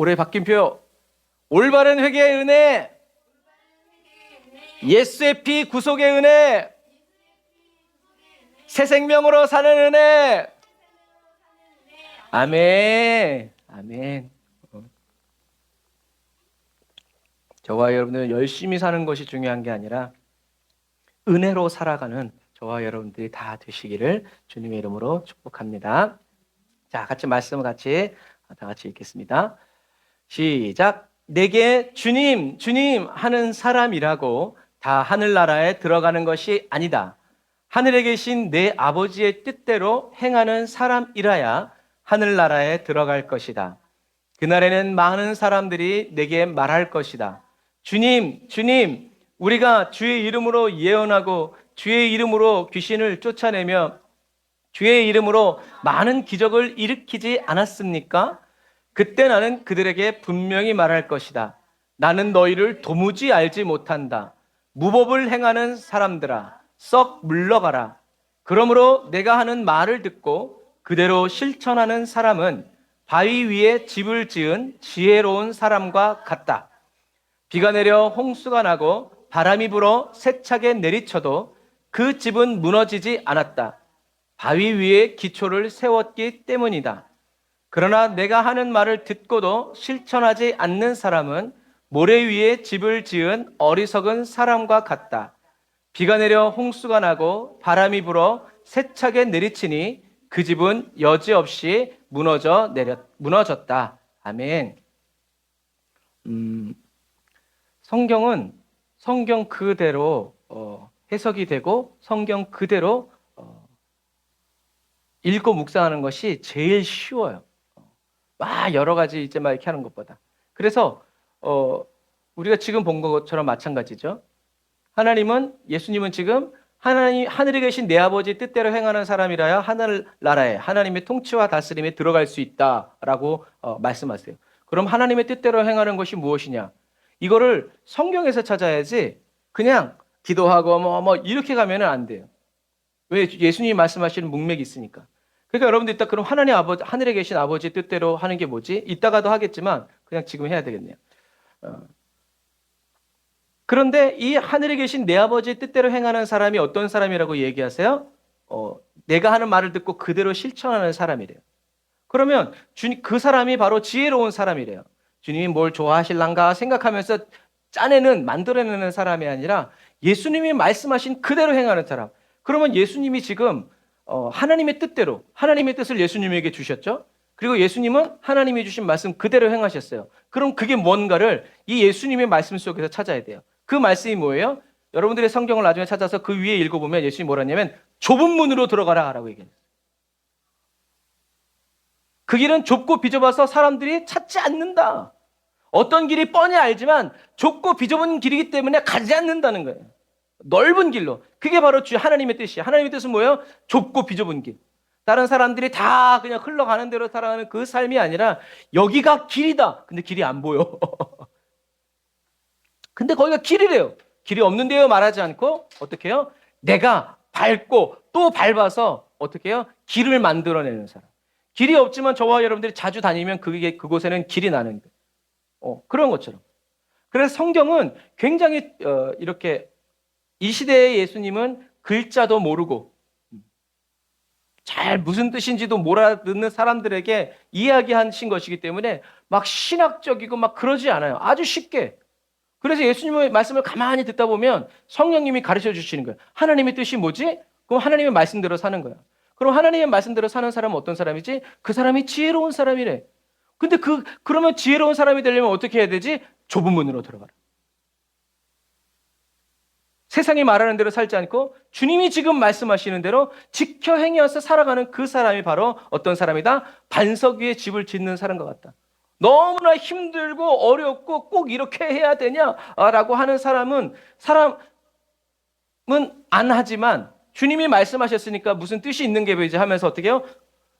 올해 바뀐 표. 올바른 회개의 은혜. 예수의 피 구속의 은혜. 새 생명으로 사는 은혜. 아멘. 아멘. 저와 여러분들은 열심히 사는 것이 중요한 게 아니라 은혜로 살아가는 저와 여러분들이 다 되시기를 주님의 이름으로 축복합니다. 자, 같이 말씀을 다 같이 읽겠습니다. 시작. 내게 주님, 주님 하는 사람이라고 다 하늘나라에 들어가는 것이 아니다. 하늘에 계신 내 아버지의 뜻대로 행하는 사람이라야 하늘나라에 들어갈 것이다. 그날에는 많은 사람들이 내게 말할 것이다. 주님, 주님, 우리가 주의 이름으로 예언하고 주의 이름으로 귀신을 쫓아내며 주의 이름으로 많은 기적을 일으키지 않았습니까? 그때 나는 그들에게 분명히 말할 것이다. 나는 너희를 도무지 알지 못한다. 무법을 행하는 사람들아, 썩 물러가라. 그러므로 내가 하는 말을 듣고 그대로 실천하는 사람은 바위 위에 집을 지은 지혜로운 사람과 같다. 비가 내려 홍수가 나고 바람이 불어 세차게 내리쳐도 그 집은 무너지지 않았다. 바위 위에 기초를 세웠기 때문이다. 그러나 내가 하는 말을 듣고도 실천하지 않는 사람은 모래 위에 집을 지은 어리석은 사람과 같다. 비가 내려 홍수가 나고 바람이 불어 세차게 내리치니 그 집은 여지없이 무너졌다. 아멘. 성경은 성경 그대로 해석이 되고 성경 그대로 읽고 묵상하는 것이 제일 쉬워요. 여러 가지 이제 막 이렇게 하는 것보다. 그래서 우리가 지금 본 것처럼 마찬가지죠. 예수님은 지금 하늘에 계신 내 아버지 뜻대로 행하는 사람이라야 하늘나라에 하나님의 통치와 다스림에 들어갈 수 있다라고 말씀하세요. 그럼 하나님의 뜻대로 행하는 것이 무엇이냐? 이거를 성경에서 찾아야지 그냥 기도하고 뭐 이렇게 가면은 안 돼요. 왜? 예수님이 말씀하시는 문맥이 있으니까. 그러니까 여러분들 이따 그럼 하늘에 계신 아버지 뜻대로 하는 게 뭐지? 이따가도 하겠지만 그냥 지금 해야 되겠네요. 그런데 이 하늘에 계신 내 아버지 뜻대로 행하는 사람이 어떤 사람이라고 얘기하세요? 내가 하는 말을 듣고 그대로 실천하는 사람이래요. 그러면 그 사람이 바로 지혜로운 사람이래요. 주님이 뭘 좋아하실란가 생각하면서 만들어내는 사람이 아니라 예수님이 말씀하신 그대로 행하는 사람. 그러면 예수님이 지금 하나님의 뜻대로 하나님의 뜻을 예수님에게 주셨죠. 그리고 예수님은 하나님이 주신 말씀 그대로 행하셨어요. 그럼 그게 뭔가를 이 예수님의 말씀 속에서 찾아야 돼요. 그 말씀이 뭐예요? 여러분들의 성경을 나중에 찾아서 그 위에 읽어보면 예수님이 뭐라 했냐면 좁은 문으로 들어가라 라고 얘기했어요. 그 길은 좁고 비좁아서 사람들이 찾지 않는다. 어떤 길이 뻔히 알지만 좁고 비좁은 길이기 때문에 가지 않는다는 거예요. 넓은 길로. 그게 바로 하나님의 뜻이에요. 하나님의 뜻은 뭐예요? 좁고 비좁은 길. 다른 사람들이 다 그냥 흘러가는 대로 살아가는 그 삶이 아니라 여기가 길이다. 근데 길이 안 보여. 근데 거기가 길이래요. 길이 없는데요 말하지 않고 어떻게 해요? 내가 밟고 또 밟아서 어떻게 해요? 길을 만들어내는 사람. 길이 없지만 저와 여러분들이 자주 다니면 그곳에는 길이 나는 거예요. 그런 것처럼. 그래서 성경은 굉장히 이렇게 이 시대의 예수님은 글자도 모르고 잘 무슨 뜻인지도 몰아듣는 사람들에게 이야기하신 것이기 때문에 막 신학적이고 막 그러지 않아요. 아주 쉽게. 그래서 예수님의 말씀을 가만히 듣다 보면 성령님이 가르쳐 주시는 거예요. 하나님의 뜻이 뭐지? 그럼 하나님의 말씀대로 사는 거야. 그럼 하나님의 말씀대로 사는 사람은 어떤 사람이지? 그 사람이 지혜로운 사람이래. 근데 그러면 지혜로운 사람이 되려면 어떻게 해야 되지? 좁은 문으로 들어가라. 세상이 말하는 대로 살지 않고 주님이 지금 말씀하시는 대로 지켜 행해서 살아가는 그 사람이 바로 어떤 사람이다? 반석 위에 집을 짓는 사람과 같다. 너무나 힘들고 어렵고 꼭 이렇게 해야 되냐라고 하는 사람은 안 하지만 주님이 말씀하셨으니까 무슨 뜻이 있는 게 보이지 하면서 어떻게 해요?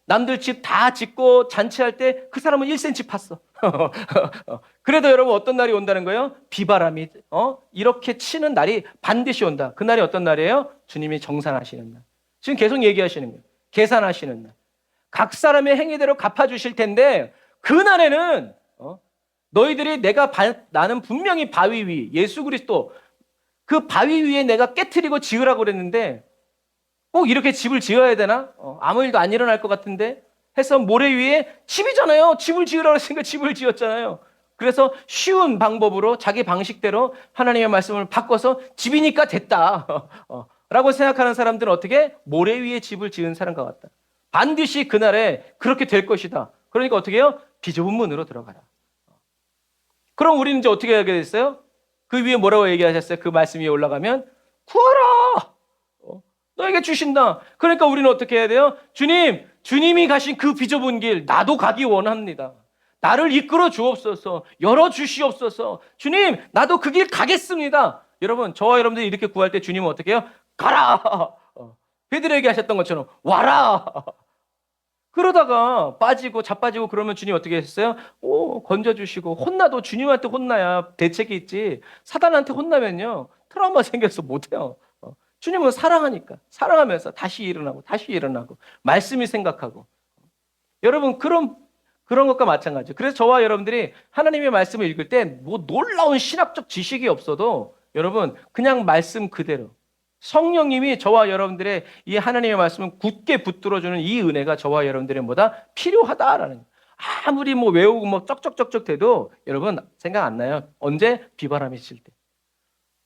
남들 집 다 짓고 잔치할 때 그 사람은 1cm 팠어. 그래도 여러분 어떤 날이 온다는 거예요? 비바람이 이렇게 치는 날이 반드시 온다. 그 날이 어떤 날이에요? 주님이 정산하시는 날. 지금 계속 얘기하시는 거예요. 계산하시는 날. 각 사람의 행위대로 갚아주실 텐데 그 날에는 너희들이 나는 분명히 바위 위, 예수 그리스도 그 바위 위에 내가 깨트리고 지으라고 그랬는데 꼭 이렇게 집을 지어야 되나? 아무 일도 안 일어날 것 같은데 해서 모래 위에 집이잖아요. 집을 지으라고 했으니까 집을 지었잖아요. 그래서 쉬운 방법으로 자기 방식대로 하나님의 말씀을 바꿔서 집이니까 됐다. 라고 생각하는 사람들은 어떻게? 모래 위에 집을 지은 사람과 같다. 반드시 그날에 그렇게 될 것이다. 그러니까 어떻게 해요? 비좁은 문으로 들어가라. 그럼 우리는 이제 어떻게 하게 됐어요? 그 위에 뭐라고 얘기하셨어요? 그 말씀 위에 올라가면 구하라. 너에게 주신다. 그러니까 우리는 어떻게 해야 돼요? 주님이 가신 그 비좁은 길 나도 가기 원합니다. 나를 이끌어 주옵소서. 열어 주시옵소서. 주님, 나도 그 길 가겠습니다. 여러분, 저와 여러분들이 이렇게 구할 때 주님은 어떻게 해요? 가라. 베드로에게 하셨던 것처럼 와라. 그러다가 빠지고 자빠지고 그러면 주님 어떻게 했어요? 건져주시고 혼나도 주님한테 혼나야 대책이 있지. 사단한테 혼나면요 트라우마 생겨서 못해요. 주님은 사랑하니까 사랑하면서 다시 일어나고 말씀이 생각하고 여러분 그런 것과 마찬가지죠. 그래서 저와 여러분들이 하나님의 말씀을 읽을 때 뭐 놀라운 신학적 지식이 없어도 여러분 그냥 말씀 그대로 성령님이 저와 여러분들의 이 하나님의 말씀을 굳게 붙들어주는 이 은혜가 저와 여러분들의 뭐다? 필요하다라는. 아무리 뭐 외우고 뭐 쩍쩍쩍쩍 돼도 여러분 생각 안 나요. 언제? 비바람이 칠 때.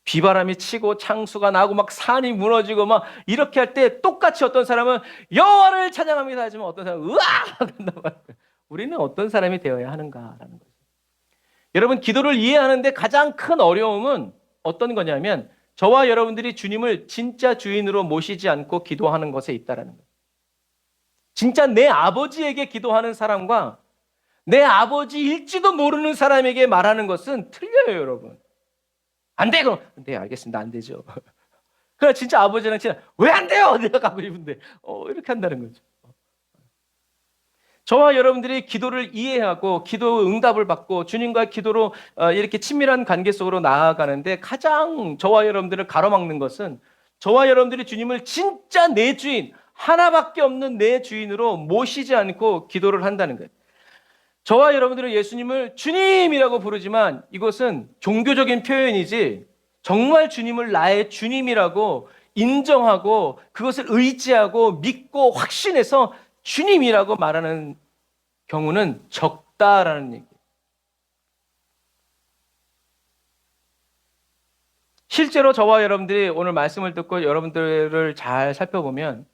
비바람이 치고 창수가 나고 막 산이 무너지고 막 이렇게 할 때 똑같이 어떤 사람은 여호와를 찬양합니다 하지만 어떤 사람은 으악 한단 말이에요. 우리는 어떤 사람이 되어야 하는가라는 거죠. 여러분 기도를 이해하는데 가장 큰 어려움은 어떤 거냐면 저와 여러분들이 주님을 진짜 주인으로 모시지 않고 기도하는 것에 있다라는 거예요. 진짜 내 아버지에게 기도하는 사람과 내 아버지일지도 모르는 사람에게 말하는 것은 틀려요, 여러분. 안 돼, 그럼. 네, 알겠습니다. 안 되죠. 그러나 진짜 아버지는 진짜 왜 안 돼요? 내가 가고 싶은데. 이렇게 한다는 거죠. 저와 여러분들이 기도를 이해하고 기도 응답을 받고 주님과 기도로 이렇게 친밀한 관계 속으로 나아가는데 가장 저와 여러분들을 가로막는 것은 저와 여러분들이 주님을 진짜 내 주인, 하나밖에 없는 내 주인으로 모시지 않고 기도를 한다는 거예요. 저와 여러분들은 예수님을 주님이라고 부르지만 이것은 종교적인 표현이지 정말 주님을 나의 주님이라고 인정하고 그것을 의지하고 믿고 확신해서 주님이라고 말하는 경우는 적다라는 얘기예요. 실제로 저와 여러분들이 오늘 말씀을 듣고 여러분들을 잘 살펴보면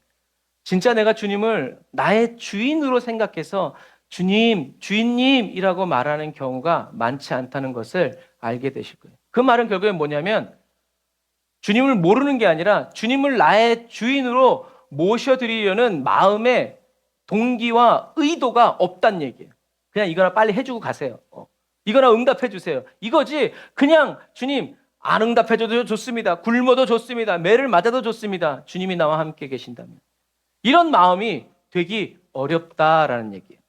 진짜 내가 주님을 나의 주인으로 생각해서 주님, 주인님이라고 말하는 경우가 많지 않다는 것을 알게 되실 거예요. 그 말은 결국엔 뭐냐면 주님을 모르는 게 아니라 주님을 나의 주인으로 모셔드리려는 마음의 동기와 의도가 없다는 얘기예요. 그냥 이거나 빨리 해주고 가세요. 이거나 응답해 주세요. 이거지 그냥 주님 안 응답해 줘도 좋습니다. 굶어도 좋습니다. 매를 맞아도 좋습니다. 주님이 나와 함께 계신다면. 이런 마음이 되기 어렵다라는 얘기예요.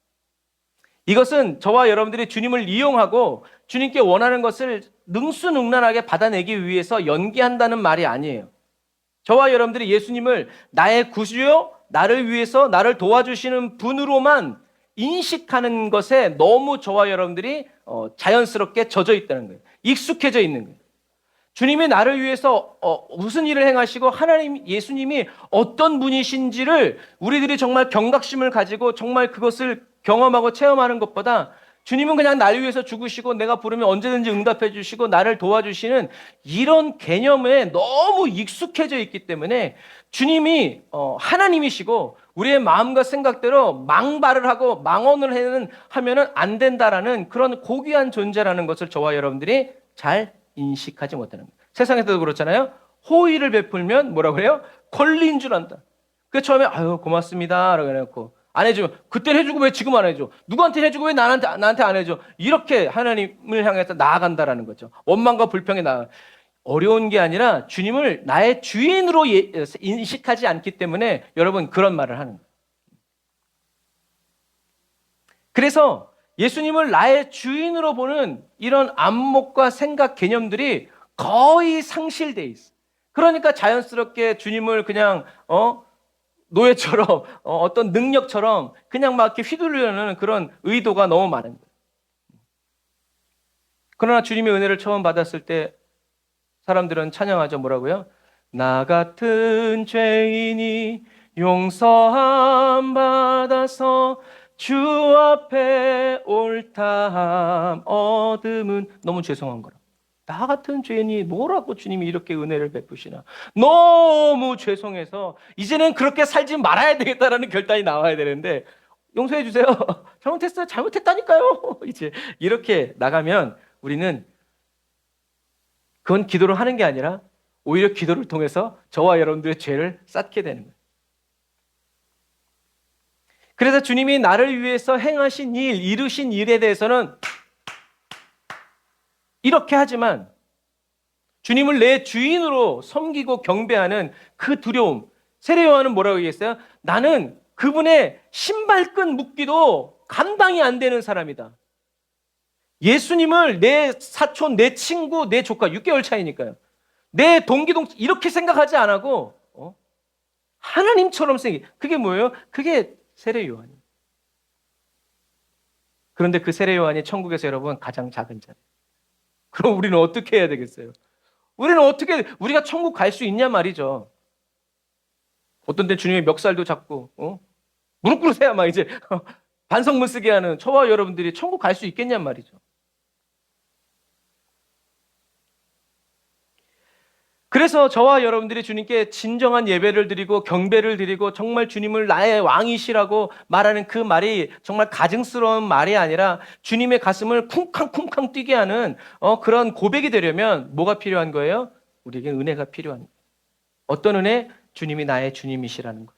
이것은 저와 여러분들이 주님을 이용하고 주님께 원하는 것을 능수능란하게 받아내기 위해서 연기한다는 말이 아니에요. 저와 여러분들이 예수님을 나의 구주요, 나를 위해서 나를 도와주시는 분으로만 인식하는 것에 너무 저와 여러분들이 자연스럽게 젖어 있다는 거예요. 익숙해져 있는 거예요. 주님이 나를 위해서 무슨 일을 행하시고 하나님 예수님이 어떤 분이신지를 우리들이 정말 경각심을 가지고 정말 그것을 경험하고 체험하는 것보다 주님은 그냥 나를 위해서 죽으시고 내가 부르면 언제든지 응답해 주시고 나를 도와주시는 이런 개념에 너무 익숙해져 있기 때문에 주님이 하나님이시고 우리의 마음과 생각대로 망발을 하고 망언을 하면은 안 된다라는 그런 고귀한 존재라는 것을 저와 여러분들이 잘 인식하지 못하는 거예요. 세상에서도 그렇잖아요. 호의를 베풀면 뭐라고 해요? 권리인 줄 안다. 그 처음에 아유 고맙습니다 라고 해놓고 안 해주면 그때는 해주고 왜 지금 안 해줘? 누구한테 해주고 왜 나한테 안 해줘? 이렇게 하나님을 향해서 나아간다라는 거죠. 원망과 불평에 나아. 어려운 게 아니라 주님을 나의 주인으로 인식하지 않기 때문에 여러분 그런 말을 하는 거예요. 그래서 예수님을 나의 주인으로 보는 이런 안목과 생각 개념들이 거의 상실돼 있어. 그러니까 자연스럽게 주님을 그냥 노예처럼 어떤 능력처럼 그냥 막 이렇게 휘두르려는 그런 의도가 너무 많은 거예요. 그러나 주님의 은혜를 처음 받았을 때 사람들은 찬양하죠. 뭐라고요? 나 같은 죄인이 용서함 받아서 주 앞에 옳다함 얻음은. 너무 죄송한 거라. 나 같은 죄인이 뭐라고 주님이 이렇게 은혜를 베푸시나. 너무 죄송해서 이제는 그렇게 살지 말아야 되겠다라는 결단이 나와야 되는데, 용서해 주세요. 잘못했어요. 잘못했다니까요. 이제 이렇게 나가면 우리는 그건 기도를 하는 게 아니라 오히려 기도를 통해서 저와 여러분들의 죄를 쌓게 되는 거예요. 그래서 주님이 나를 위해서 행하신 일, 이루신 일에 대해서는 이렇게 하지만 주님을 내 주인으로 섬기고 경배하는 그 두려움. 세례 요한은 뭐라고 얘기했어요? 나는 그분의 신발끈 묶기도 감당이 안 되는 사람이다. 예수님을 내 사촌, 내 친구, 내 조카, 6개월 차이니까요. 내 동기동 이렇게 생각하지 않고 하나님처럼 생기. 그게 뭐예요? 그게 세례 요한이에요. 그런데 그 세례 요한이 천국에서 여러분 가장 작은 자예요. 그럼 우리는 어떻게 해야 되겠어요? 우리가 천국 갈 수 있냐 말이죠. 어떤 때 주님의 멱살도 잡고 무릎 꿇으세요 막 이제 반성문 쓰게 하는 저와 여러분들이 천국 갈 수 있겠냐 말이죠. 그래서 저와 여러분들이 주님께 진정한 예배를 드리고 경배를 드리고 정말 주님을 나의 왕이시라고 말하는 그 말이 정말 가증스러운 말이 아니라 주님의 가슴을 쿵쾅쿵쾅 뛰게 하는 그런 고백이 되려면 뭐가 필요한 거예요? 우리에게 은혜가 필요한 거예요. 어떤 은혜? 주님이 나의 주님이시라는 것.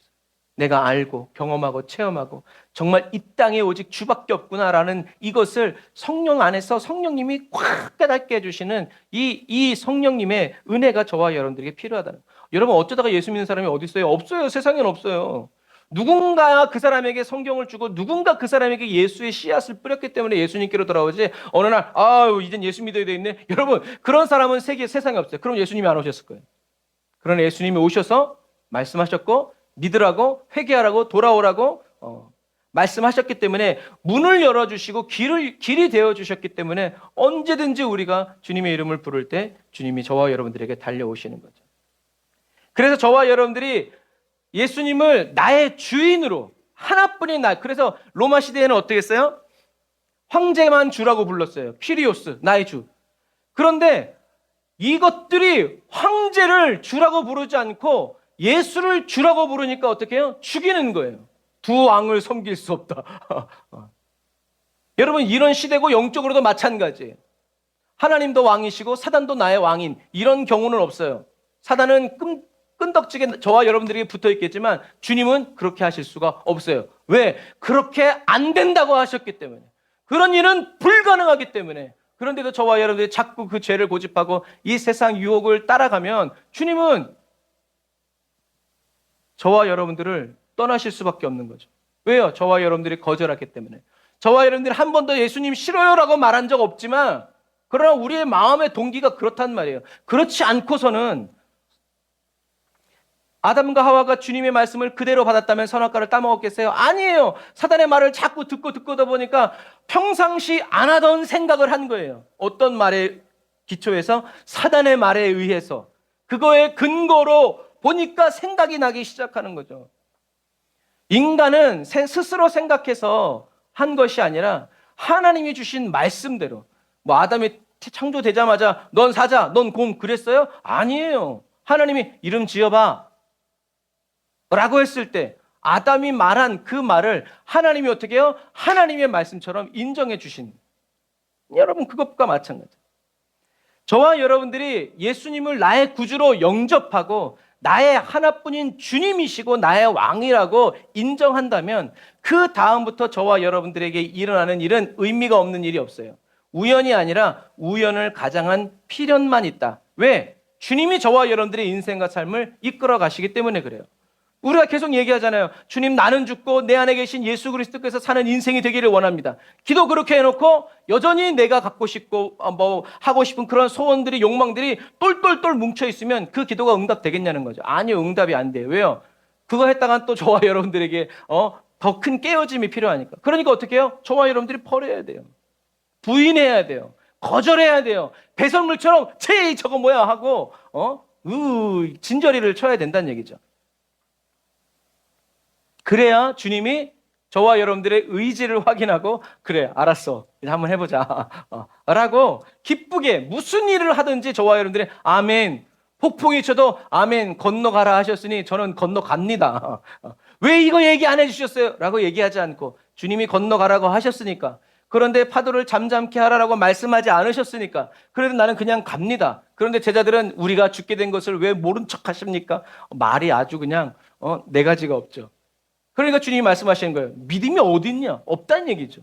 내가 알고 경험하고 체험하고 정말 이 땅에 오직 주밖에 없구나라는 이것을 성령 안에서 성령님이 꽉 깨닫게 해주시는 이 성령님의 은혜가 저와 여러분들에게 필요하다는 거예요. 여러분 어쩌다가 예수 믿는 사람이 어디 있어요? 없어요. 세상에는 없어요. 누군가 그 사람에게 성경을 주고 누군가 그 사람에게 예수의 씨앗을 뿌렸기 때문에 예수님께로 돌아오지 어느 날 이젠 예수 믿어야 되겠네. 여러분 그런 사람은 세상에 없어요. 그럼 예수님이 안 오셨을 거예요. 그러나 예수님이 오셔서 말씀하셨고 믿으라고 회개하라고 돌아오라고 말씀하셨기 때문에 문을 열어주시고 길이 되어주셨기 때문에 언제든지 우리가 주님의 이름을 부를 때 주님이 저와 여러분들에게 달려오시는 거죠. 그래서 저와 여러분들이 예수님을 나의 주인으로 하나뿐인 그래서 로마 시대에는 어떻게 했어요? 황제만 주라고 불렀어요. 퀴리오스, 나의 주. 그런데 이것들이 황제를 주라고 부르지 않고 예수를 주라고 부르니까 어떻게 해요? 죽이는 거예요. 두 왕을 섬길 수 없다. 여러분 이런 시대고 영적으로도 마찬가지예요. 하나님도 왕이시고 사단도 나의 왕인 이런 경우는 없어요. 사단은 끈덕지게 저와 여러분들에게 붙어 있겠지만 주님은 그렇게 하실 수가 없어요. 왜? 그렇게 안 된다고 하셨기 때문에. 그런 일은 불가능하기 때문에. 그런데도 저와 여러분들이 자꾸 그 죄를 고집하고 이 세상 유혹을 따라가면 주님은 저와 여러분들을 떠나실 수밖에 없는 거죠. 왜요? 저와 여러분들이 거절했기 때문에. 저와 여러분들이 한 번도 예수님 싫어요라고 말한 적 없지만 그러나 우리의 마음의 동기가 그렇단 말이에요. 그렇지 않고서는 아담과 하와가 주님의 말씀을 그대로 받았다면 선악과를 따먹었겠어요? 아니에요. 사단의 말을 자꾸 듣다 보니까 평상시 안 하던 생각을 한 거예요. 어떤 말에 기초해서? 사단의 말에 의해서. 그거의 근거로 보니까 생각이 나기 시작하는 거죠. 인간은 스스로 생각해서 한 것이 아니라 하나님이 주신 말씀대로. 아담이 창조되자마자 넌 사자, 넌 곰 그랬어요? 아니에요. 하나님이 이름 지어봐 라고 했을 때 아담이 말한 그 말을 하나님이 어떻게 해요? 하나님의 말씀처럼 인정해 주신. 여러분 그것과 마찬가지예요. 저와 여러분들이 예수님을 나의 구주로 영접하고 나의 하나뿐인 주님이시고 나의 왕이라고 인정한다면 그 다음부터 저와 여러분들에게 일어나는 일은 의미가 없는 일이 없어요. 우연이 아니라 우연을 가장한 필연만 있다. 왜? 주님이 저와 여러분들의 인생과 삶을 이끌어 가시기 때문에 그래요. 우리가 계속 얘기하잖아요. 주님 나는 죽고 내 안에 계신 예수 그리스도께서 사는 인생이 되기를 원합니다. 기도 그렇게 해놓고 여전히 내가 갖고 싶고 하고 싶은 그런 소원들이 욕망들이 똘똘똘 뭉쳐있으면 그 기도가 응답되겠냐는 거죠. 아니요, 응답이 안 돼요. 왜요? 그거 했다간 또 저와 여러분들에게 더 큰 깨어짐이 필요하니까. 그러니까 어떻게 해요? 저와 여러분들이 버려야 돼요. 부인해야 돼요. 거절해야 돼요. 배설물처럼 제 저거 뭐야 하고 진저리를 쳐야 된다는 얘기죠. 그래야 주님이 저와 여러분들의 의지를 확인하고 그래 알았어 한번 해보자 라고 기쁘게 무슨 일을 하든지 저와 여러분들의 아멘, 폭풍이 쳐도 아멘 건너가라 하셨으니 저는 건너갑니다. 왜 이거 얘기 안 해주셨어요? 라고 얘기하지 않고 주님이 건너가라고 하셨으니까, 그런데 파도를 잠잠케 하라라고 말씀하지 않으셨으니까 그래도 나는 그냥 갑니다. 그런데 제자들은 우리가 죽게 된 것을 왜 모른 척 하십니까? 말이 아주 그냥 네 가지가 없죠. 그러니까 주님이 말씀하시는 거예요. 믿음이 어딨냐? 없다는 얘기죠.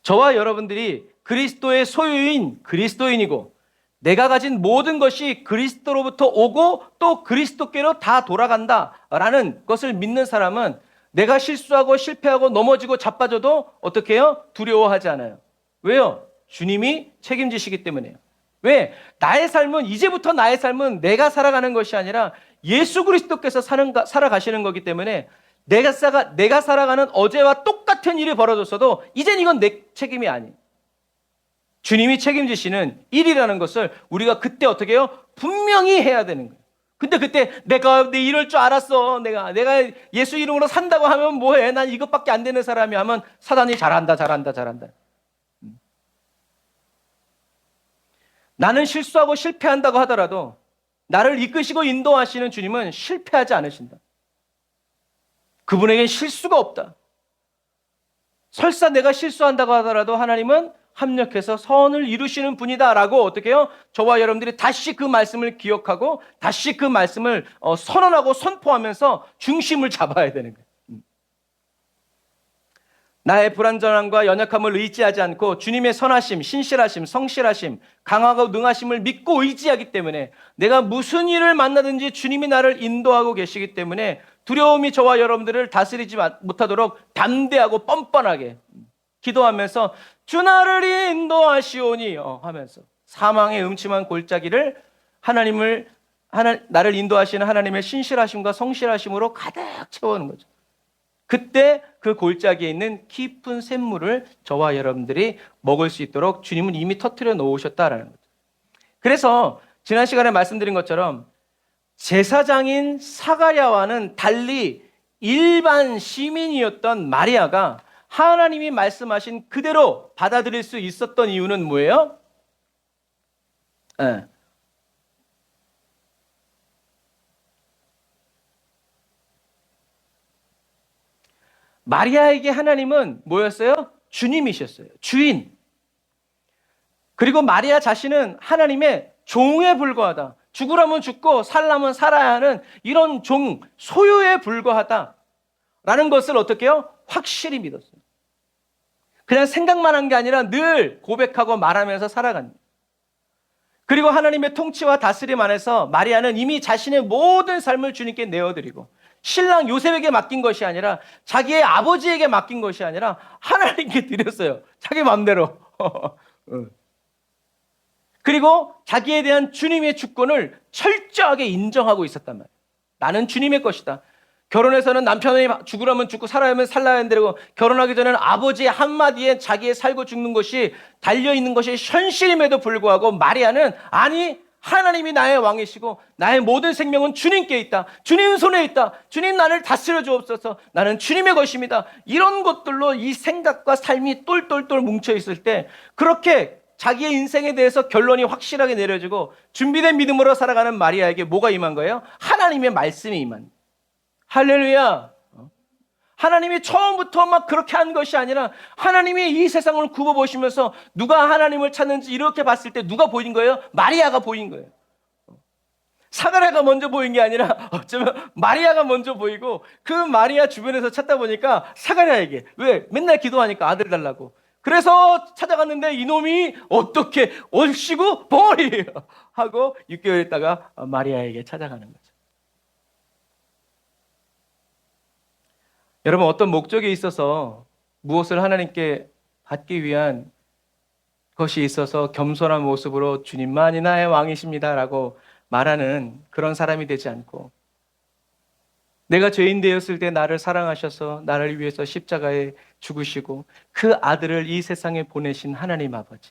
저와 여러분들이 그리스도의 소유인 그리스도인이고 내가 가진 모든 것이 그리스도로부터 오고 또 그리스도께로 다 돌아간다라는 것을 믿는 사람은 내가 실수하고 실패하고 넘어지고 자빠져도 어떻게 해요? 두려워하지 않아요. 왜요? 주님이 책임지시기 때문에요. 왜? 나의 삶은 이제부터 나의 삶은 내가 살아가는 것이 아니라 예수 그리스도께서 살아가시는 거기 때문에 내가 살아가는 어제와 똑같은 일이 벌어졌어도 이젠 이건 내 책임이 아니에요. 주님이 책임지시는 일이라는 것을 우리가 그때 어떻게 해요? 분명히 해야 되는 거예요. 근데 그때 내가 이럴 줄 알았어. 내가 예수 이름으로 산다고 하면 뭐해? 난 이것밖에 안 되는 사람이 하면 사단이 잘한다. 나는 실수하고 실패한다고 하더라도 나를 이끄시고 인도하시는 주님은 실패하지 않으신다. 그분에겐 실수가 없다. 설사 내가 실수한다고 하더라도 하나님은 합력해서 선을 이루시는 분이다라고 어떻게 해요? 저와 여러분들이 다시 그 말씀을 기억하고 다시 그 말씀을 선언하고 선포하면서 중심을 잡아야 되는 거예요. 나의 불완전함과 연약함을 의지하지 않고 주님의 선하심, 신실하심, 성실하심, 강하고 능하심을 믿고 의지하기 때문에 내가 무슨 일을 만나든지 주님이 나를 인도하고 계시기 때문에 두려움이 저와 여러분들을 다스리지 못하도록 담대하고 뻔뻔하게 기도하면서 주 나를 인도하시오니 하면서 사망의 음침한 골짜기를 나를 인도하시는 하나님의 신실하심과 성실하심으로 가득 채워오는 거죠. 그때 그 골짜기에 있는 깊은 샘물을 저와 여러분들이 먹을 수 있도록 주님은 이미 터뜨려 놓으셨다라는 거죠. 그래서 지난 시간에 말씀드린 것처럼 제사장인 사가랴와는 달리 일반 시민이었던 마리아가 하나님이 말씀하신 그대로 받아들일 수 있었던 이유는 뭐예요? 마리아에게 하나님은 뭐였어요? 주님이셨어요. 주인. 그리고 마리아 자신은 하나님의 종에 불과하다. 죽으라면 죽고 살라면 살아야 하는 이런 종, 소유에 불과하다. 라는 것을 어떻게 해요? 확실히 믿었어요. 그냥 생각만 한 게 아니라 늘 고백하고 말하면서 살아갑니다. 그리고 하나님의 통치와 다스림 안에서 마리아는 이미 자신의 모든 삶을 주님께 내어드리고 신랑 요셉에게 맡긴 것이 아니라 자기의 아버지에게 맡긴 것이 아니라 하나님께 드렸어요. 자기 마음대로. 그리고 자기에 대한 주님의 주권을 철저하게 인정하고 있었단 말이에요. 나는 주님의 것이다. 결혼해서는 남편이 죽으라면 죽고 살아야면 살아야 한다고 결혼하기 전에는 아버지의 한마디에 자기의 살고 죽는 것이 달려있는 것이 현실임에도 불구하고 마리아는 아니 하나님이 나의 왕이시고 나의 모든 생명은 주님께 있다. 주님 손에 있다. 주님 나를 다스려 주옵소서. 나는 주님의 것입니다. 이런 것들로 이 생각과 삶이 똘똘똘 뭉쳐 있을 때 그렇게 자기의 인생에 대해서 결론이 확실하게 내려지고 준비된 믿음으로 살아가는 마리아에게 뭐가 임한 거예요? 하나님의 말씀이 임한 거예요. 할렐루야. 하나님이 처음부터 막 그렇게 한 것이 아니라 하나님이 이 세상을 굽어보시면서 누가 하나님을 찾는지 이렇게 봤을 때 누가 보인 거예요? 마리아가 보인 거예요. 사가랴가 먼저 보인 게 아니라 어쩌면 마리아가 먼저 보이고 그 마리아 주변에서 찾다 보니까 사가랴에게 왜? 맨날 기도하니까 아들 달라고. 그래서 찾아갔는데 이놈이 어떻게 얼씨구 버리 하고 6개월 있다가 마리아에게 찾아가는 거죠. 여러분 어떤 목적에 있어서 무엇을 하나님께 받기 위한 것이 있어서 겸손한 모습으로 주님만이 나의 왕이십니다라고 말하는 그런 사람이 되지 않고 내가 죄인 되었을 때 나를 사랑하셔서 나를 위해서 십자가에 죽으시고 그 아들을 이 세상에 보내신 하나님 아버지,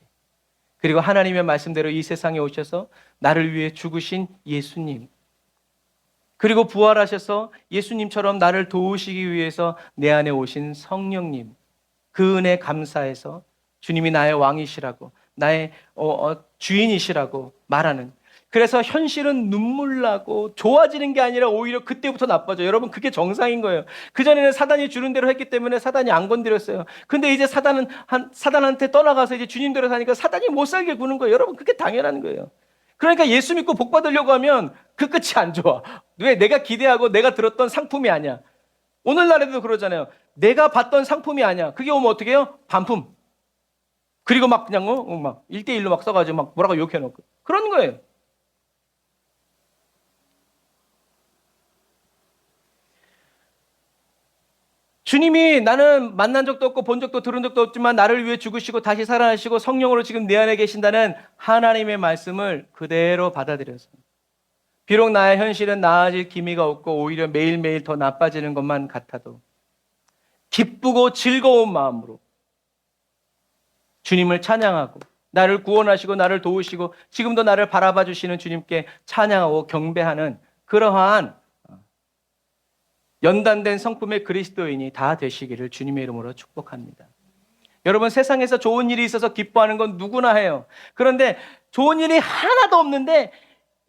그리고 하나님의 말씀대로 이 세상에 오셔서 나를 위해 죽으신 예수님, 그리고 부활하셔서 예수님처럼 나를 도우시기 위해서 내 안에 오신 성령님, 그 은혜 감사해서 주님이 나의 왕이시라고, 나의 주인이시라고 말하는, 그래서 현실은 눈물 나고 좋아지는 게 아니라 오히려 그때부터 나빠져요. 여러분, 그게 정상인 거예요. 그전에는 사단이 주는 대로 했기 때문에 사단이 안 건드렸어요. 근데 이제 사단한테 떠나가서 이제 주님대로 사니까 사단이 못 살게 구는 거예요. 여러분, 그게 당연한 거예요. 그러니까 예수 믿고 복 받으려고 하면 그 끝이 안 좋아. 왜? 내가 기대하고 내가 들었던 상품이 아니야. 오늘날에도 그러잖아요. 내가 받던 상품이 아니야. 그게 오면 어떻게 해요? 반품. 그리고 막 그냥 막 1대1로 막 써가지고 막 뭐라고 욕해놓고. 그런 거예요. 주님이 나는 만난 적도 없고 본 적도 들은 적도 없지만 나를 위해 죽으시고 다시 살아나시고 성령으로 지금 내 안에 계신다는 하나님의 말씀을 그대로 받아들여서, 비록 나의 현실은 나아질 기미가 없고 오히려 매일매일 더 나빠지는 것만 같아도 기쁘고 즐거운 마음으로 주님을 찬양하고, 나를 구원하시고 나를 도우시고 지금도 나를 바라봐 주시는 주님께 찬양하고 경배하는 그러한 연단된 성품의 그리스도인이 다 되시기를 주님의 이름으로 축복합니다. 여러분, 세상에서 좋은 일이 있어서 기뻐하는 건 누구나 해요. 그런데 좋은 일이 하나도 없는데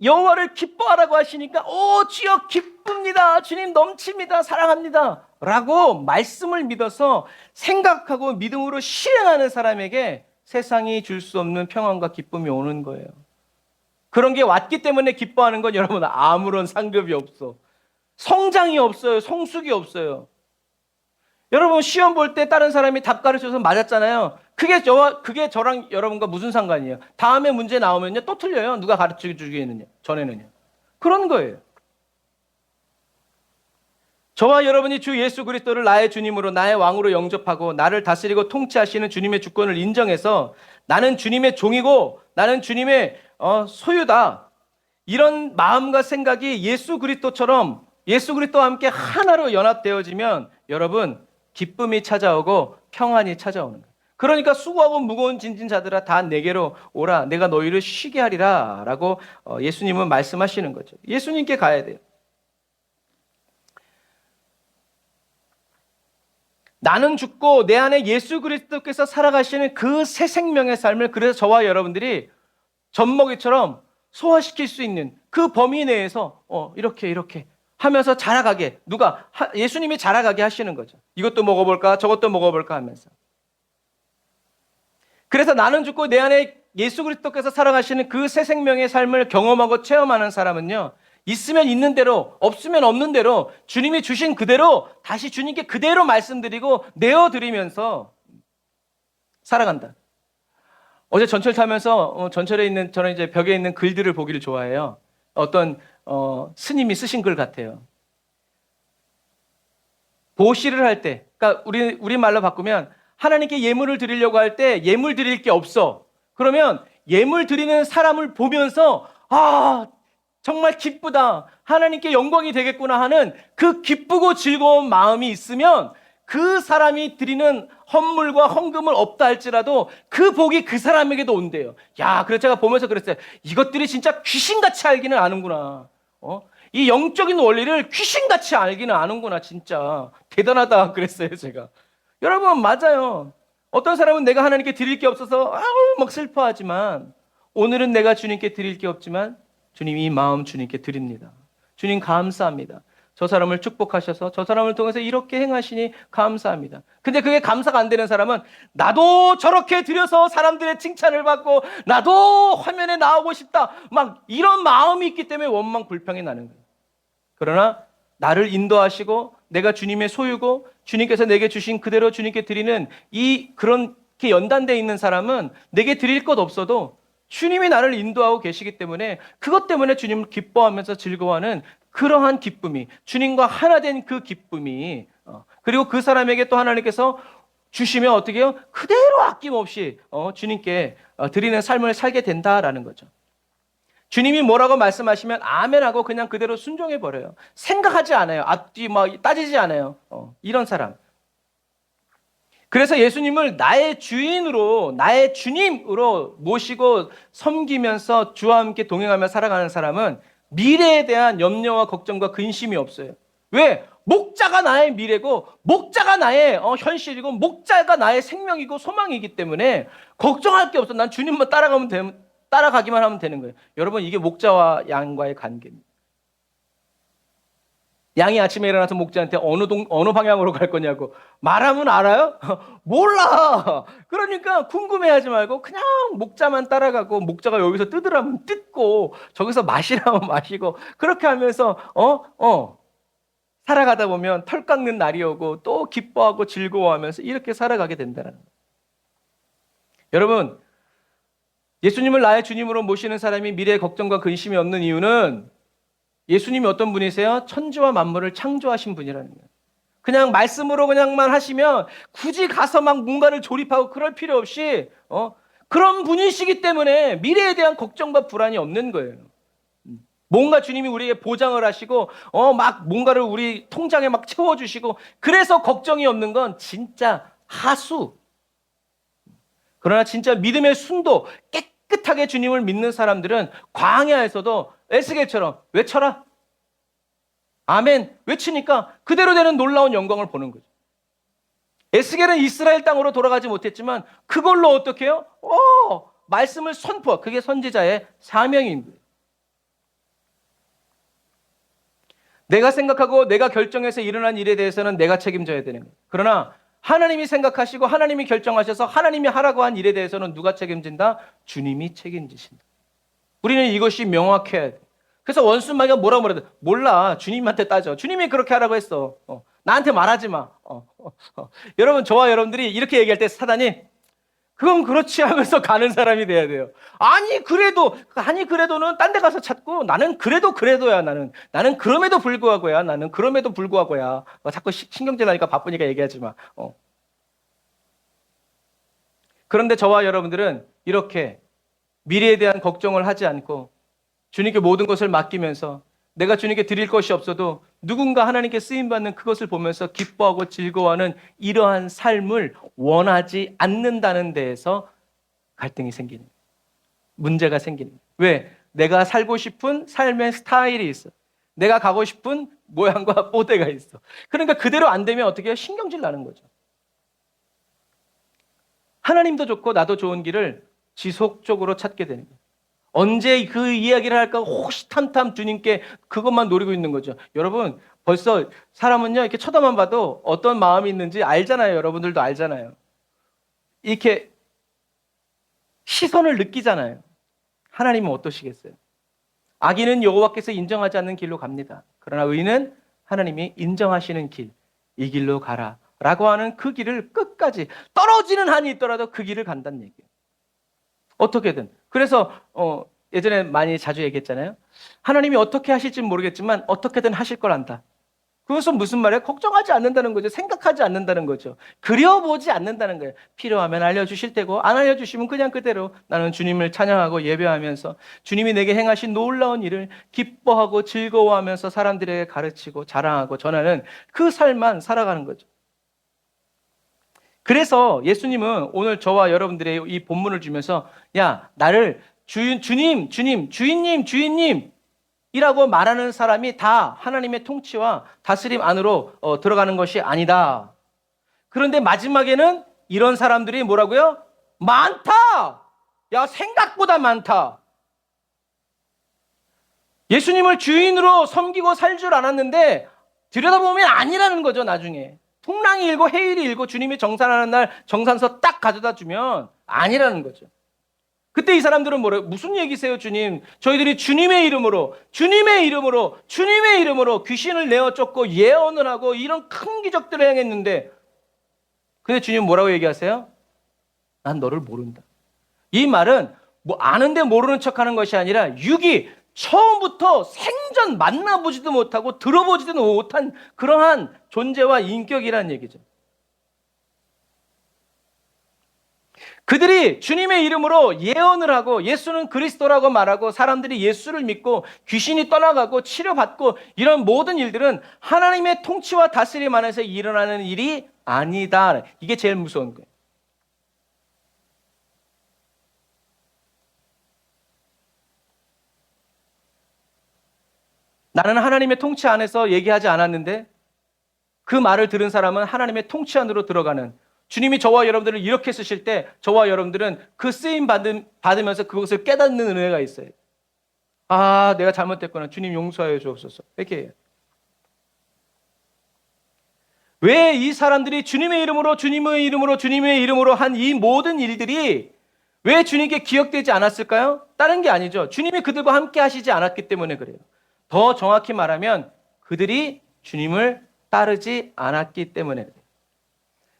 여호와를 기뻐하라고 하시니까 주여 기쁩니다, 주님 넘칩니다, 사랑합니다 라고 말씀을 믿어서 생각하고 믿음으로 실행하는 사람에게 세상이 줄 수 없는 평안과 기쁨이 오는 거예요. 그런 게 왔기 때문에 기뻐하는 건 여러분 아무런 상급이 없어. 성장이 없어요. 성숙이 없어요. 여러분, 시험 볼 때 다른 사람이 답 가르쳐서 맞았잖아요. 그게 저랑 여러분과 무슨 상관이에요? 다음에 문제 나오면요 또 틀려요. 누가 가르쳐 주겠느냐, 전에는요. 그런 거예요. 저와 여러분이 주 예수 그리스도를 나의 주님으로, 나의 왕으로 영접하고 나를 다스리고 통치하시는 주님의 주권을 인정해서 나는 주님의 종이고 나는 주님의 소유다, 이런 마음과 생각이 예수 그리스도와 함께 하나로 연합되어지면 여러분, 기쁨이 찾아오고 평안이 찾아오는 거예요. 그러니까 수고하고 무거운 짐진 자들아 다 내게로 오라, 내가 너희를 쉬게 하리라 라고 예수님은 말씀하시는 거죠. 예수님께 가야 돼요. 나는 죽고 내 안에 예수 그리스도께서 살아가시는 그 새 생명의 삶을, 그래서 저와 여러분들이 젖먹이처럼 소화시킬 수 있는 그 범위 내에서 이렇게 하면서 자라가게, 예수님이 자라가게 하시는 거죠. 이것도 먹어볼까 저것도 먹어볼까 하면서. 그래서 나는 죽고 내 안에 예수 그리스도께서 살아가시는 그 새 생명의 삶을 경험하고 체험하는 사람은요, 있으면 있는 대로, 없으면 없는 대로 주님이 주신 그대로 다시 주님께 그대로 말씀드리고 내어드리면서 살아간다. 어제 전철 타면서 전철에 있는, 저는 이제 벽에 있는 글들을 보기를 좋아해요. 어떤 스님이 쓰신 글 같아요. 보시를 할 때, 그러니까 우리 말로 바꾸면 하나님께 예물을 드리려고 할 때 예물 드릴 게 없어. 그러면 예물 드리는 사람을 보면서 정말 기쁘다, 하나님께 영광이 되겠구나 하는 그 기쁘고 즐거운 마음이 있으면 그 사람이 드리는 헌물과 헌금을 없다 할지라도 그 복이 그 사람에게도 온대요. 그래서 제가 보면서 그랬어요. 이것들이 진짜 귀신같이 알기는 아는구나. 이 영적인 원리를 귀신같이 알기는 아는구나. 진짜 대단하다 그랬어요, 제가. 여러분, 맞아요. 어떤 사람은 내가 하나님께 드릴 게 없어서 막 슬퍼하지만, 오늘은 내가 주님께 드릴 게 없지만 주님 이 마음 주님께 드립니다. 주님 감사합니다. 저 사람을 축복하셔서 저 사람을 통해서 이렇게 행하시니 감사합니다. 근데 그게 감사가 안 되는 사람은 나도 저렇게 드려서 사람들의 칭찬을 받고 나도 화면에 나오고 싶다, 막 이런 마음이 있기 때문에 원망 불평이 나는 거예요. 그러나 나를 인도하시고 내가 주님의 소유고 주님께서 내게 주신 그대로 주님께 드리는 그렇게 연단되어 있는 사람은 내게 드릴 것 없어도 주님이 나를 인도하고 계시기 때문에 그것 때문에 주님을 기뻐하면서 즐거워하는 그러한 기쁨이, 주님과 하나 된 그 기쁨이, 그리고 그 사람에게 또 하나님께서 주시면 어떻게 해요? 그대로 아낌없이 주님께 드리는 삶을 살게 된다라는 거죠. 주님이 뭐라고 말씀하시면 아멘하고 그냥 그대로 순종해 버려요. 생각하지 않아요. 앞뒤 막 따지지 않아요. 이런 사람. 그래서 예수님을 나의 주인으로, 나의 주님으로 모시고 섬기면서 주와 함께 동행하며 살아가는 사람은 미래에 대한 염려와 걱정과 근심이 없어요. 왜? 목자가 나의 미래고, 목자가 나의 현실이고, 목자가 나의 생명이고 소망이기 때문에 걱정할 게 없어. 난 주님만 따라가기만 하면 되는 거예요. 여러분, 이게 목자와 양과의 관계입니다. 양이 아침에 일어나서 목자한테 어느 방향으로 갈 거냐고 말하면 알아요? 몰라. 그러니까 궁금해하지 말고 그냥 목자만 따라가고, 목자가 여기서 뜯으라면 뜯고, 저기서 마시라면 마시고, 그렇게 하면서 살아가다 보면 털 깎는 날이 오고 또 기뻐하고 즐거워하면서 이렇게 살아가게 된다는 거예요. 여러분, 예수님을 나의 주님으로 모시는 사람이 미래의 걱정과 근심이 없는 이유는 예수님이 어떤 분이세요? 천지와 만물을 창조하신 분이라는 거예요. 그냥 말씀으로 그냥만 하시면 굳이 가서 막 뭔가를 조립하고 그럴 필요 없이 그런 분이시기 때문에 미래에 대한 걱정과 불안이 없는 거예요. 뭔가 주님이 우리에게 보장을 하시고 막 뭔가를 우리 통장에 막 채워주시고, 그래서 걱정이 없는 건 진짜 하수. 그러나 진짜 믿음의 순도, 깨끗하게 주님을 믿는 사람들은 광야에서도 에스겔처럼 외쳐라, 아멘 외치니까 그대로 되는 놀라운 영광을 보는 거죠. 에스겔은 이스라엘 땅으로 돌아가지 못했지만 그걸로 어떻게 해요? 말씀을 선포. 그게 선지자의 사명인 거예요. 내가 생각하고 내가 결정해서 일어난 일에 대해서는 내가 책임져야 되는 거예요. 그러나 하나님이 생각하시고 하나님이 결정하셔서 하나님이 하라고 한 일에 대해서는 누가 책임진다? 주님이 책임지신다. 우리는 이것이 명확해야 돼. 그래서 원수마귀가 뭐라고 말해도 몰라. 주님한테 따져. 주님이 그렇게 하라고 했어. 나한테 말하지 마. 여러분, 저와 여러분들이 이렇게 얘기할 때 사단이 그건 그렇지 하면서 가는 사람이 돼야 돼요. 아니 그래도는 딴 데 가서 찾고, 나는 그래도야. 나는 그럼에도 불구하고야. 나는 그럼에도 불구하고야. 자꾸 신경질 나니까 바쁘니까 얘기하지 마. 그런데 저와 여러분들은 이렇게 미래에 대한 걱정을 하지 않고 주님께 모든 것을 맡기면서 내가 주님께 드릴 것이 없어도 누군가 하나님께 쓰임받는 그것을 보면서 기뻐하고 즐거워하는 이러한 삶을 원하지 않는다는 데에서 갈등이 생기는 거예요. 문제가 생기는 거예요. 왜? 내가 살고 싶은 삶의 스타일이 있어. 내가 가고 싶은 모양과 뽀대가 있어. 그러니까 그대로 안 되면 어떻게 해요? 신경질 나는 거죠. 하나님도 좋고 나도 좋은 길을 지속적으로 찾게 되는 거예요. 언제 그 이야기를 할까 호시탐탐 주님께 그것만 노리고 있는 거죠. 여러분, 벌써 사람은요, 이렇게 쳐다만 봐도 어떤 마음이 있는지 알잖아요. 여러분들도 알잖아요. 이렇게 시선을 느끼잖아요. 하나님은 어떠시겠어요? 악인은 여호와께서 인정하지 않는 길로 갑니다. 그러나 의인은 하나님이 인정하시는 길, 이 길로 가라 라고 하는 그 길을 끝까지, 떨어지는 한이 있더라도 그 길을 간다는 얘기예요. 어떻게든. 그래서 예전에 많이 자주 얘기했잖아요. 하나님이 어떻게 하실지는 모르겠지만 어떻게든 하실 걸 안다. 그것은 무슨 말이에요? 걱정하지 않는다는 거죠. 생각하지 않는다는 거죠. 그려보지 않는다는 거예요. 필요하면 알려주실 테고 안 알려주시면 그냥 그대로 나는 주님을 찬양하고 예배하면서 주님이 내게 행하신 놀라운 일을 기뻐하고 즐거워하면서 사람들에게 가르치고 자랑하고 전하는 그 삶만 살아가는 거죠. 그래서 예수님은 오늘 저와 여러분들의 이 본문을 주면서 나를 주인님 이라고 말하는 사람이 다 하나님의 통치와 다스림 안으로 들어가는 것이 아니다. 그런데 마지막에는 이런 사람들이 뭐라고요? 많다. 생각보다 많다. 예수님을 주인으로 섬기고 살 줄 알았는데 들여다보면 아니라는 거죠. 나중에 풍랑이 일고 해일이 일고 주님이 정산하는 날 정산서 딱 가져다 주면 아니라는 거죠. 그때 이 사람들은 무슨 얘기세요, 주님? 저희들이 주님의 이름으로 귀신을 내어 쫓고 예언을 하고 이런 큰 기적들을 행했는데, 근데 주님 뭐라고 얘기하세요? 난 너를 모른다. 이 말은 아는데 모르는 척하는 것이 아니라 처음부터 생전 만나보지도 못하고 들어보지도 못한 그러한 존재와 인격이라는 얘기죠. 그들이 주님의 이름으로 예언을 하고 예수는 그리스도라고 말하고 사람들이 예수를 믿고 귀신이 떠나가고 치료받고 이런 모든 일들은 하나님의 통치와 다스림 안에서 일어나는 일이 아니다. 이게 제일 무서운 거예요. 나는 하나님의 통치 안에서 얘기하지 않았는데 그 말을 들은 사람은 하나님의 통치 안으로 들어가는, 주님이 저와 여러분들을 이렇게 쓰실 때 저와 여러분들은 그 쓰임 받으면서 그것을 깨닫는 은혜가 있어요. 아, 내가 잘못됐구나. 주님 용서하여 주옵소서. 이렇게 해요. 왜 이 사람들이 주님의 이름으로 주님의 이름으로 주님의 이름으로 한 이 모든 일들이 왜 주님께 기억되지 않았을까요? 다른 게 아니죠. 주님이 그들과 함께 하시지 않았기 때문에 그래요. 더 정확히 말하면 그들이 주님을 따르지 않았기 때문에 그래요.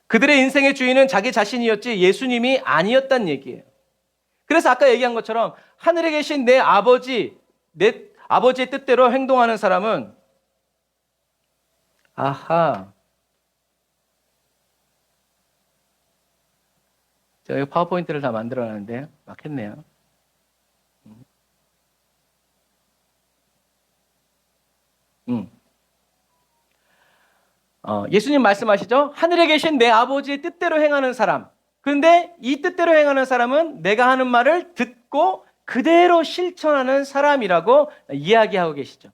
그들의 인생의 주인은 자기 자신이었지 예수님이 아니었단 얘기예요. 그래서 아까 얘기한 것처럼 하늘에 계신 내 아버지의 뜻대로 행동하는 사람은 아하, 제가 파워포인트를 다 만들어놨는데 막 했네요. 예수님 말씀하시죠? 하늘에 계신 내 아버지의 뜻대로 행하는 사람. 그런데 이 뜻대로 행하는 사람은 내가 하는 말을 듣고 그대로 실천하는 사람이라고 이야기하고 계시죠.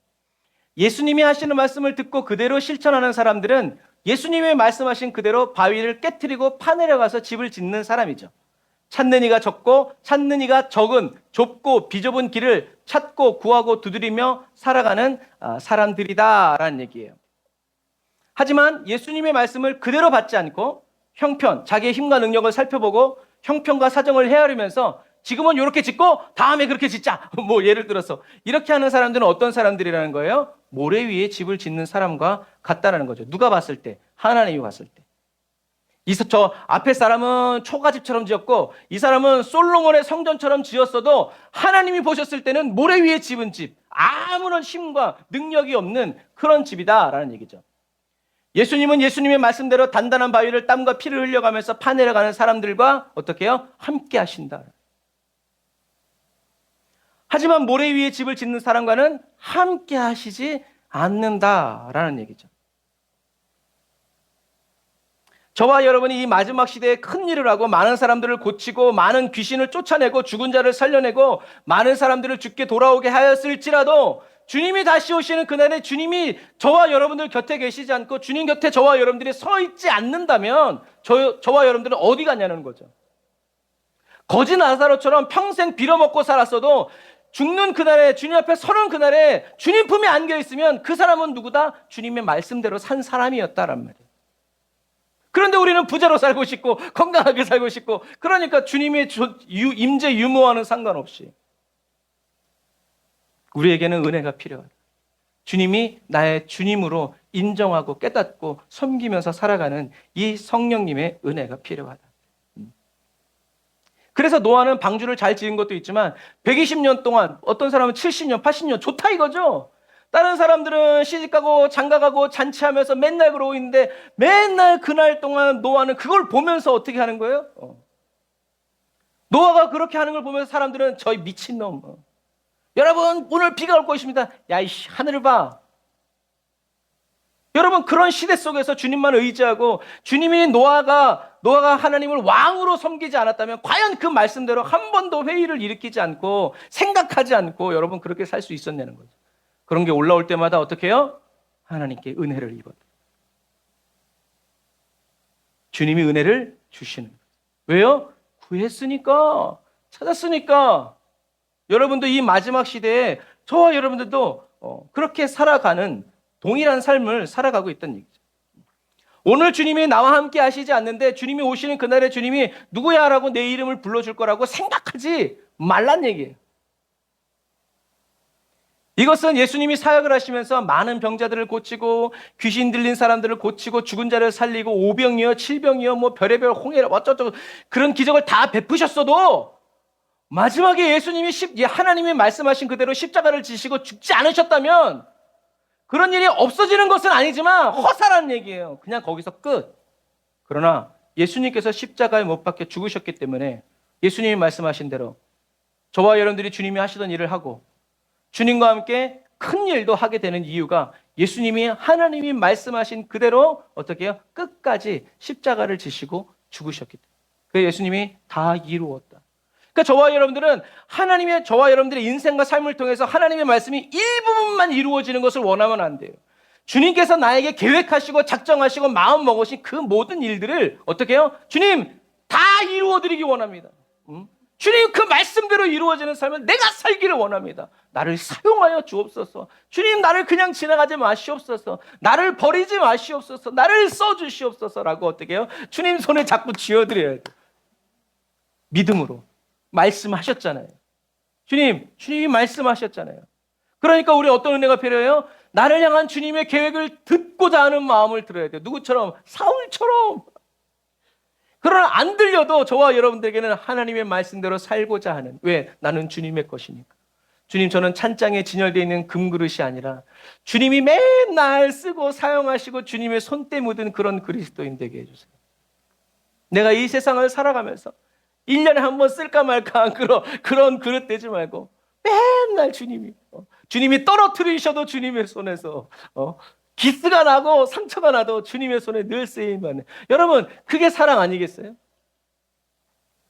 예수님이 하시는 말씀을 듣고 그대로 실천하는 사람들은 예수님이 말씀하신 그대로 바위를 깨트리고 파내려가서 집을 짓는 사람이죠. 찾는 이가 적고 찾는 이가 적은 좁고 비좁은 길을 찾고 구하고 두드리며 살아가는 사람들이다라는 얘기예요. 하지만 예수님의 말씀을 그대로 받지 않고 형편, 자기의 힘과 능력을 살펴보고 형편과 사정을 헤아리면서 지금은 이렇게 짓고 다음에 그렇게 짓자. 뭐 예를 들어서 이렇게 하는 사람들은 어떤 사람들이라는 거예요? 모래 위에 집을 짓는 사람과 같다라는 거죠. 누가 봤을 때? 하나님이 봤을 때. 저 앞에 사람은 초가집처럼 지었고 이 사람은 솔로몬의 성전처럼 지었어도 하나님이 보셨을 때는 모래 위에 집은 집, 아무런 힘과 능력이 없는 그런 집이다라는 얘기죠. 예수님은 예수님의 말씀대로 단단한 바위를 땀과 피를 흘려가면서 파내려가는 사람들과 어떻게 해요? 함께 하신다. 하지만 모래 위에 집을 짓는 사람과는 함께 하시지 않는다라는 얘기죠. 저와 여러분이 이 마지막 시대에 큰 일을 하고 많은 사람들을 고치고 많은 귀신을 쫓아내고 죽은 자를 살려내고 많은 사람들을 죽게 돌아오게 하였을지라도 주님이 다시 오시는 그날에 주님이 저와 여러분들 곁에 계시지 않고 주님 곁에 저와 여러분들이 서 있지 않는다면 저와 여러분들은 어디 갔냐는 거죠. 거지 나사로처럼 평생 빌어먹고 살았어도 죽는 그날에 주님 앞에 서는 그날에 주님 품에 안겨 있으면 그 사람은 누구다? 주님의 말씀대로 산 사람이었다란 말이에요. 그런데 우리는 부자로 살고 싶고 건강하게 살고 싶고 그러니까 주님의 임재 유무와는 상관없이 우리에게는 은혜가 필요하다. 주님이 나의 주님으로 인정하고 깨닫고 섬기면서 살아가는 이 성령님의 은혜가 필요하다. 그래서 노아는 방주를 잘 지은 것도 있지만 120년 동안 어떤 사람은 70년, 80년 좋다 이거죠. 다른 사람들은 시집가고 장가가고 잔치하면서 맨날 그러고 있는데 맨날 그날 동안 노아는 그걸 보면서 어떻게 하는 거예요? 노아가 그렇게 하는 걸 보면서 사람들은 저희 미친놈. 여러분 오늘 비가 올 것입니다. 야, 이씨 하늘을 봐. 여러분 그런 시대 속에서 주님만 의지하고 주님이 노아가 하나님을 왕으로 섬기지 않았다면 과연 그 말씀대로 한 번도 회의를 일으키지 않고 생각하지 않고 여러분 그렇게 살 수 있었냐는 거죠. 그런 게 올라올 때마다 어떻게 해요? 하나님께 은혜를 입어요. 주님이 은혜를 주시는 거예요. 왜요? 구했으니까, 찾았으니까. 여러분도 이 마지막 시대에 저와 여러분들도 그렇게 살아가는 동일한 삶을 살아가고 있다는 얘기죠. 오늘 주님이 나와 함께 하시지 않는데 주님이 오시는 그날에 주님이 누구야 라고 내 이름을 불러줄 거라고 생각하지 말란 얘기예요. 이것은 예수님이 사역을 하시면서 많은 병자들을 고치고 귀신 들린 사람들을 고치고 죽은 자를 살리고 오병이어 칠병이어 뭐 별의별 홍해를 어쩌고 그런 기적을 다 베푸셨어도 마지막에 예수님이 하나님이 말씀하신 그대로 십자가를 지시고 죽지 않으셨다면 그런 일이 없어지는 것은 아니지만 허사라는 얘기예요. 그냥 거기서 끝. 그러나 예수님께서 십자가에 못 박혀 죽으셨기 때문에 예수님이 말씀하신 대로 저와 여러분들이 주님이 하시던 일을 하고 주님과 함께 큰 일도 하게 되는 이유가 예수님이 하나님이 말씀하신 그대로 어떻게 해요? 끝까지 십자가를 지시고 죽으셨기 때문에. 그래서 예수님이 다 이루었다. 그러니까 저와 여러분들의 인생과 삶을 통해서 하나님의 말씀이 일부분만 이루어지는 것을 원하면 안 돼요. 주님께서 나에게 계획하시고 작정하시고 마음 먹으신 그 모든 일들을 어떻게 해요? 주님 다 이루어드리기 원합니다. 주님 그 말씀대로 이루어지는 삶을 내가 살기를 원합니다. 나를 사용하여 주옵소서. 주님 나를 그냥 지나가지 마시옵소서. 나를 버리지 마시옵소서. 나를 써주시옵소서라고 어떻게 해요? 주님 손에 자꾸 쥐어드려야 돼요. 믿음으로 말씀하셨잖아요. 주님이 말씀하셨잖아요. 그러니까 우리 어떤 은혜가 필요해요? 나를 향한 주님의 계획을 듣고자 하는 마음을 들어야 돼요. 누구처럼? 사울처럼. 그러나 안 들려도 저와 여러분들에게는 하나님의 말씀대로 살고자 하는. 왜? 나는 주님의 것이니까. 주님, 저는 찬장에 진열되어 있는 금그릇이 아니라 주님이 맨날 쓰고 사용하시고 주님의 손때 묻은 그런 그리스도인 되게 해주세요. 내가 이 세상을 살아가면서 1년에 한 번 쓸까 말까 그런 그릇 되지 말고 맨날 주님이 떨어뜨리셔도 주님의 손에서 기스가 나고 상처가 나도 주님의 손에 늘 쓰임만. 여러분, 그게 사랑 아니겠어요?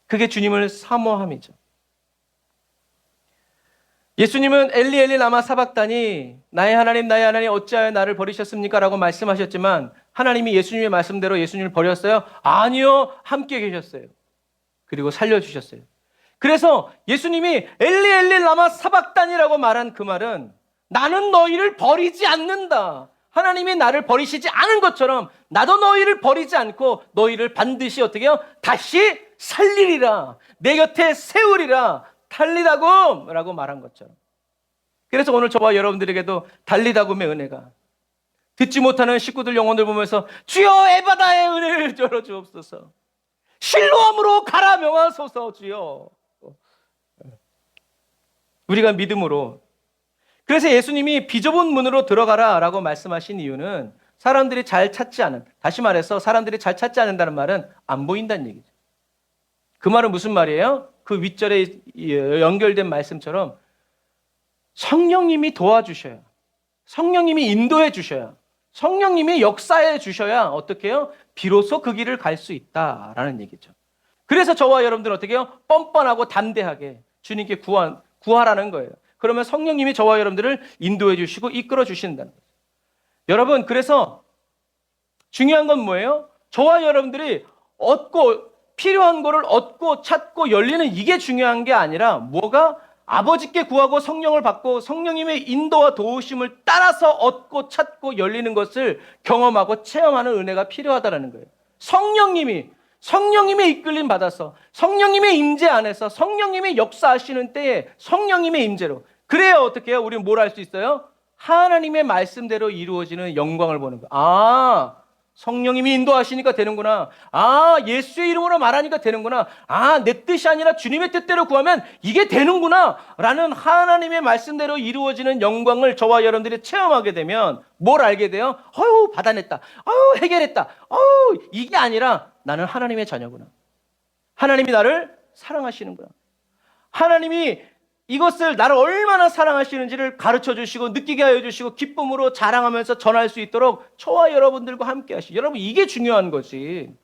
그게 주님을 사모함이죠. 예수님은 엘리 엘리 라마 사박다니 나의 하나님 어찌하여 나를 버리셨습니까? 라고 말씀하셨지만 하나님이 예수님의 말씀대로 예수님을 버렸어요? 아니요, 함께 계셨어요. 그리고 살려주셨어요. 그래서 예수님이 엘리 엘리 라마 사박다니라고 말한 그 말은 나는 너희를 버리지 않는다. 하나님이 나를 버리시지 않은 것처럼 나도 너희를 버리지 않고 너희를 반드시 어떻게 해요? 다시 살리리라. 내 곁에 세우리라. 달리다곰 라고 말한 것처럼. 그래서 오늘 저와 여러분들에게도 달리다곰의 은혜가 듣지 못하는 식구들 영혼들 보면서 주여 에바다의 은혜를 열어주옵소서. 실로암으로 가라 명하소서 주여. 우리가 믿음으로. 그래서 예수님이 비좁은 문으로 들어가라 라고 말씀하신 이유는 사람들이 잘 찾지 않은, 다시 말해서 사람들이 잘 찾지 않는다는 말은 안 보인다는 얘기죠. 그 말은 무슨 말이에요? 그 윗절에 연결된 말씀처럼 성령님이 도와주셔야, 성령님이 인도해 주셔야, 성령님이 역사해 주셔야 어떻게 해요? 비로소 그 길을 갈 수 있다라는 얘기죠. 그래서 저와 여러분들은 어떻게 해요? 뻔뻔하고 담대하게 주님께 구하라는 거예요. 그러면 성령님이 저와 여러분들을 인도해 주시고 이끌어 주신다는 거죠. 여러분, 그래서 중요한 건 뭐예요? 저와 여러분들이 필요한 거를 얻고 찾고 열리는 이게 중요한 게 아니라 뭐가 아버지께 구하고 성령을 받고 성령님의 인도와 도우심을 따라서 얻고 찾고 열리는 것을 경험하고 체험하는 은혜가 필요하다는 거예요. 성령님의 이끌림 받아서 성령님의 임재 안에서 성령님이 역사하시는 때에 성령님의 임재로. 그래야 어떻게 해요? 우리는 뭘 할 수 있어요? 하나님의 말씀대로 이루어지는 영광을 보는 거예요. 성령님이 인도하시니까 되는구나. 예수의 이름으로 말하니까 되는구나. 내 뜻이 아니라 주님의 뜻대로 구하면 이게 되는구나. 라는 하나님의 말씀대로 이루어지는 영광을 저와 여러분들이 체험하게 되면 뭘 알게 돼요? 받아냈다. 해결했다. 이게 아니라 나는 하나님의 자녀구나. 하나님이 나를 사랑하시는구나. 하나님이 이것을 나를 얼마나 사랑하시는지를 가르쳐 주시고 느끼게 하여 주시고 기쁨으로 자랑하면서 전할 수 있도록 저와 여러분들과 함께 하시고. 여러분, 이게 중요한 거지.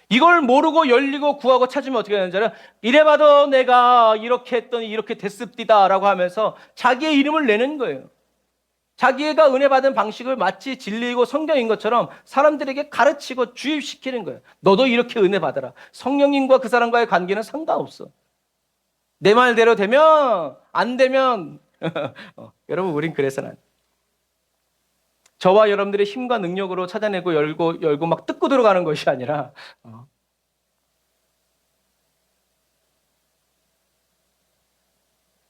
이걸 모르고 열리고 구하고 찾으면 어떻게 되는지 알아요? 이래봐도 내가 이렇게 했더니 이렇게 됐습디다 라고 하면서 자기의 이름을 내는 거예요. 자기가 은혜 받은 방식을 마치 진리이고 성경인 것처럼 사람들에게 가르치고 주입시키는 거예요. 너도 이렇게 은혜 받아라. 성령님과 그 사람과의 관계는 상관없어. 내 말대로 되면, 안 되면 여러분, 우린 그래서는 안 돼요. 저와 여러분들의 힘과 능력으로 찾아내고 열고 막 뜯고 들어가는 것이 아니라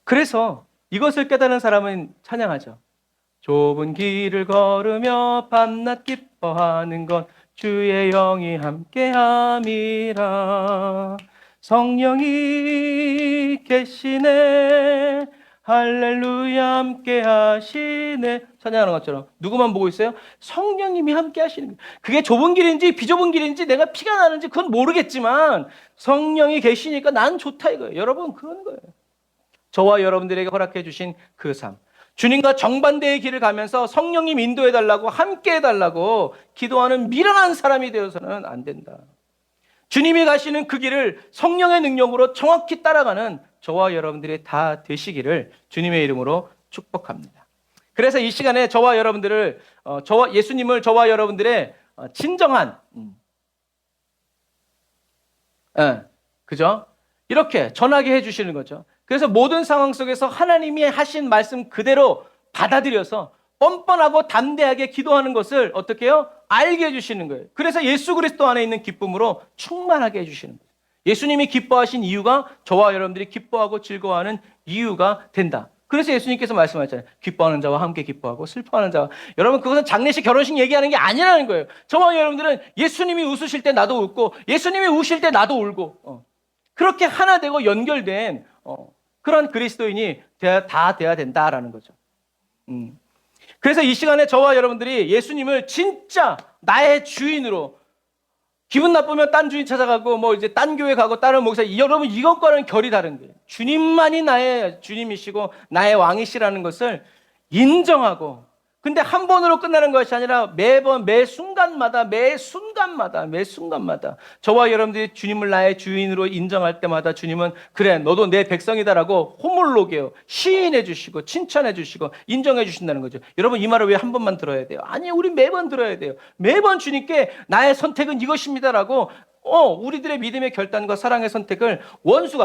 그래서 이것을 깨달은 사람은 찬양하죠. 좁은 길을 걸으며 밤낮 기뻐하는 건 주의 영이 함께함이라. 성령이 계시네. 할렐루야 함께 하시네 찬양하는 것처럼 누구만 보고 있어요? 성령님이 함께 하시는 거예요. 그게 좁은 길인지 비좁은 길인지 내가 피가 나는지 그건 모르겠지만 성령이 계시니까 난 좋다 이거예요. 여러분 그런 거예요. 저와 여러분들에게 허락해 주신 그 삶. 주님과 정반대의 길을 가면서 성령님 인도해달라고 함께 해달라고 기도하는 미련한 사람이 되어서는 안 된다. 주님이 가시는 그 길을 성령의 능력으로 정확히 따라가는 저와 여러분들이 다 되시기를 주님의 이름으로 축복합니다. 그래서 이 시간에 저와 여러분들을 예수님을 저와 여러분들의 진정한 그죠? 이렇게 전하게 해주시는 거죠. 그래서 모든 상황 속에서 하나님이 하신 말씀 그대로 받아들여서 뻔뻔하고 담대하게 기도하는 것을 어떻게 해요? 알게 해주시는 거예요. 그래서 예수 그리스도 안에 있는 기쁨으로 충만하게 해주시는 거예요. 예수님이 기뻐하신 이유가 저와 여러분들이 기뻐하고 즐거워하는 이유가 된다. 그래서 예수님께서 말씀하셨잖아요. 기뻐하는 자와 함께 기뻐하고 슬퍼하는 자와. 여러분 그것은 장례식 결혼식 얘기하는 게 아니라는 거예요. 저와 여러분들은 예수님이 웃으실 때 나도 웃고 예수님이 우실 때 나도 울고 그렇게 하나 되고 연결된 그런 그리스도인이 다 돼야 된다라는 거죠. 그래서 이 시간에 저와 여러분들이 예수님을 진짜 나의 주인으로 기분 나쁘면 딴 주인 찾아가고 뭐 이제 딴 교회 가고 다른 목사 여러분 이것과는 결이 다른 거예요. 주님만이 나의 주님이시고 나의 왕이시라는 것을 인정하고 근데 한 번으로 끝나는 것이 아니라 매번 매 순간마다 저와 여러분들이 주님을 나의 주인으로 인정할 때마다 주님은 그래 너도 내 백성이다라고 호물로게요 시인해 주시고 칭찬해 주시고 인정해 주신다는 거죠. 여러분 이 말을 왜 한 번만 들어야 돼요? 아니요 우리 매번 들어야 돼요. 매번 주님께 나의 선택은 이것입니다라고 우리들의 믿음의 결단과 사랑의 선택을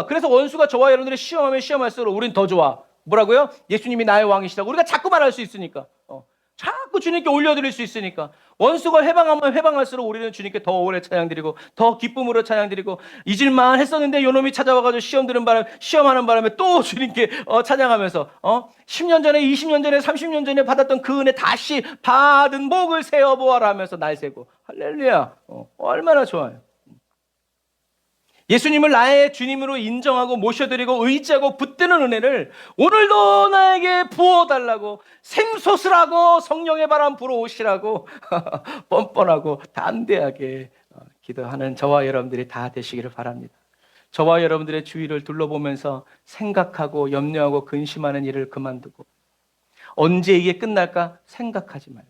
그래서 원수가 저와 여러분들이 시험하면 시험할수록 우린 더 좋아. 뭐라고요? 예수님이 나의 왕이시라고 우리가 자꾸 말할 수 있으니까 자꾸 주님께 올려드릴 수 있으니까 원수가 해방하면 해방할수록 우리는 주님께 더 오래 찬양드리고 더 기쁨으로 찬양드리고 잊을만 했었는데 요놈이 찾아와가지고 시험하는 바람에 또 주님께 찬양하면서 10년 전에 20년 전에 30년 전에 받았던 그 은혜 다시 받은 목을 세어보아라 하면서 날 세고 할렐루야 얼마나 좋아요. 예수님을 나의 주님으로 인정하고 모셔드리고 의지하고 붙드는 은혜를 오늘도 나에게 부어달라고 샘솟으라고 성령의 바람 불어오시라고 뻔뻔하고 담대하게 기도하는 저와 여러분들이 다 되시기를 바랍니다. 저와 여러분들의 주위를 둘러보면서 생각하고 염려하고 근심하는 일을 그만두고 언제 이게 끝날까 생각하지 말고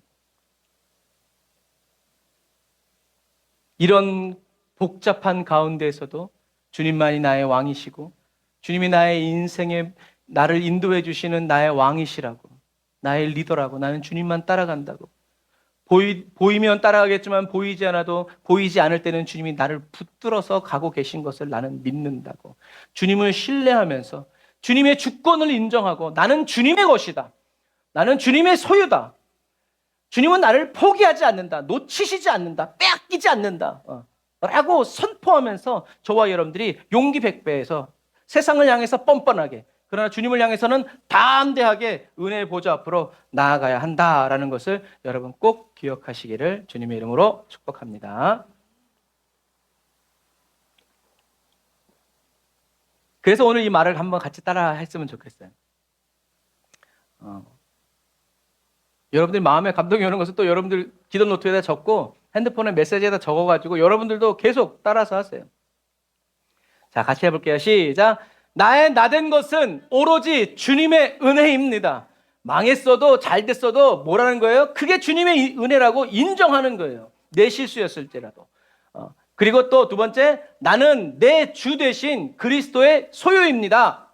이런 복잡한 가운데에서도 주님만이 나의 왕이시고 주님이 나의 인생에 나를 인도해 주시는 나의 왕이시라고 나의 리더라고 나는 주님만 따라간다고 보이면 따라가겠지만 보이지 않아도 보이지 않을 때는 주님이 나를 붙들어서 가고 계신 것을 나는 믿는다고 주님을 신뢰하면서 주님의 주권을 인정하고 나는 주님의 것이다. 나는 주님의 소유다. 주님은 나를 포기하지 않는다. 놓치시지 않는다. 빼앗기지 않는다. 라고 선포하면서 저와 여러분들이 용기 백배해서 세상을 향해서 뻔뻔하게 그러나 주님을 향해서는 담대하게 은혜의 보좌 앞으로 나아가야 한다라는 것을 여러분 꼭 기억하시기를 주님의 이름으로 축복합니다. 그래서 오늘 이 말을 한번 같이 따라 했으면 좋겠어요. 여러분들 마음에 감동이 오는 것은 또 여러분들 기도 노트에다 적고 핸드폰에 메시지에다 적어가지고 여러분들도 계속 따라서 하세요. 자, 같이 해볼게요. 시작. 나의 나된 것은 오로지 주님의 은혜입니다. 망했어도 잘 됐어도 뭐라는 거예요? 그게 주님의 은혜라고 인정하는 거예요. 내 실수였을지라도. 그리고 또 두 번째, 나는 내 주 대신 그리스도의 소유입니다.